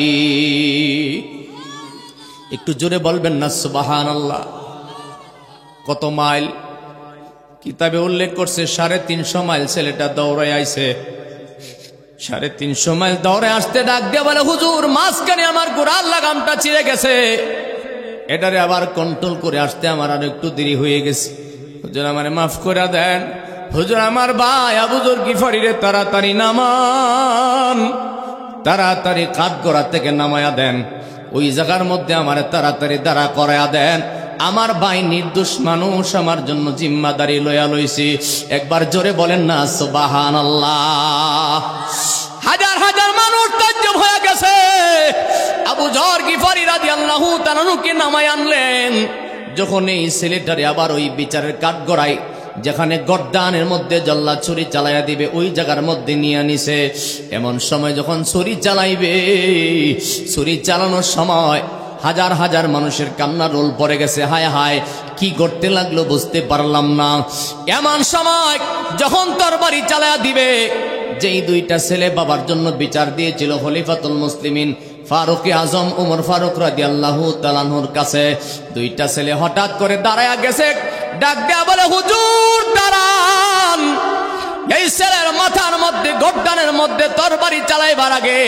একটু জোরে বলবেন না সুবহানাল্লাহ। কত মাইল? কিতাবে উল্লেখ করছে 350 মাইল ছেলেটা দৌড়ায় আইছে। 350 মাইল দৌড়ে আসতে ডাক দিয়ে বলে, হুজুর মাঝখানে আমার গোড়ার লাগামটা ছিঁড়ে গেছে, এটারে আবার কন্ট্রোল করে আসতে আমার আর একটু দেরি হয়ে গেছে, হুজুর আমারে মাফ করে দেন। হুজুর আমার ভাই আবু যর গিফারিরে তাড়াতাড়ি নামান, তাড়াতাড়ি কাঠগড়া থেকে নামায়া দেন, ওই জায়গার মধ্যে আমারে তাড়াতাড়ি দাঁড়া করায়া দেন, আমার ভাই নির্দোষ মানুষ, আমার জন্য জিম্মাদারি লয়া লইছি। একবার জোরে বলেন না সুবহানাল্লাহ। হাজার হাজার মানুষ তাজ্জব হয়ে গেছে। আবু যর গিফারি রাদিয়াল্লাহু তাআলা কে নামায় আনলেন। যখন এই ছেলেটারে আবার ওই বিচারের কাঠগড়ায়, যেখানে গর্দানের মধ্যে জল্লাদ ছুরি চালাইয়া দিবে, ওই জায়গার মধ্যে নিয়ে আনিছে। এমন সময় যখন ছুরি চালাইবে, ছুরি চালানোর সময় হাজার হাজার মানুষের কান্না রোল পড়ে গেছে। হায় হায়, কি করতে লাগলো বুঝতে পারলাম না। এমন সময় যখন তরবারি চালাইয়া দিবে, যেই দুইটা ছেলে বাবার জন্য বিচার দিয়েছিল খলিফাতুল মুসলিমিন ফারুক আজম ওমর ফারুক রাদিয়াল্লাহু তাআলা আনহুর কাছে, দুইটা ছেলে হঠাৎ করে দাঁড়ায়া গেছে। ডাক দেয়া বলে, হুজুর দাঁড়ান। এই ছেলের মাথার মধ্যে গর্দানের মধ্যে তরবারি চালাইবার আগে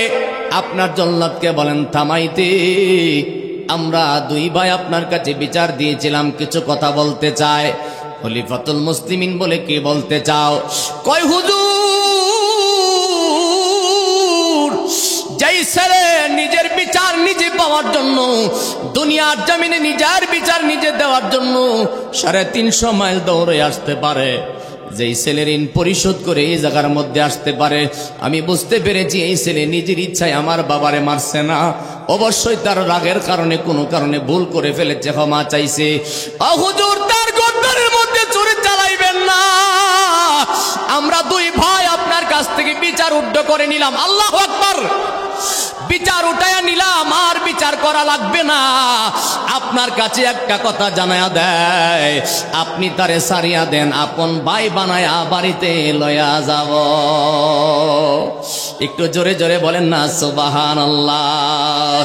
আপনার জল্লাদকে বলেন থামাইতে। আমরা দুই ভাই আপনার কাছে বিচার দিয়েছিলাম, কিছু কথা বলতে চায়। খলিফাতুল মুসলিমিন বলে, কি বলতে চাও? কয় হুজুর, যেই ছেলে নিজের বিচার নিজে পাওয়ার জন্য, দুনিয়ার জমিনে নিজের বিচার নিজে দেওয়ার জন্য 350 মাইল দৌড়ে আসতে পারে, যেই ছেলে ঋণ পরিশোধ করে এই জায়গার মধ্যে আসতে পারে, আমি বুঝতে পেরেছি এই ছেলে নিজের ইচ্ছায় আমার বাবারে মারছে না, অবশ্যই তার রাগের কারণে কোনো কারণে ভুল করে ফেলেছে, ক্ষমা চাইছে। হুজুর, তার গর্দানের মধ্যে ছুরি চালাইবেন না। আমরা দুই ভাই আপনার কাছ থেকে বিচার উদ্ধ করে নিলাম। আল্লাহু আকবার। বিচার উঠায়া নিলাম, আর বিচার করা লাগবে না। আপনার কাছে একটা কথা জানায়া দেয়, আপনি তারে সারিয়া দেন, আপন ভাই বানায়া বাড়িতে লয়া যাব। একটু জোরে জোরে বলেন না সুবহানাল্লাহ।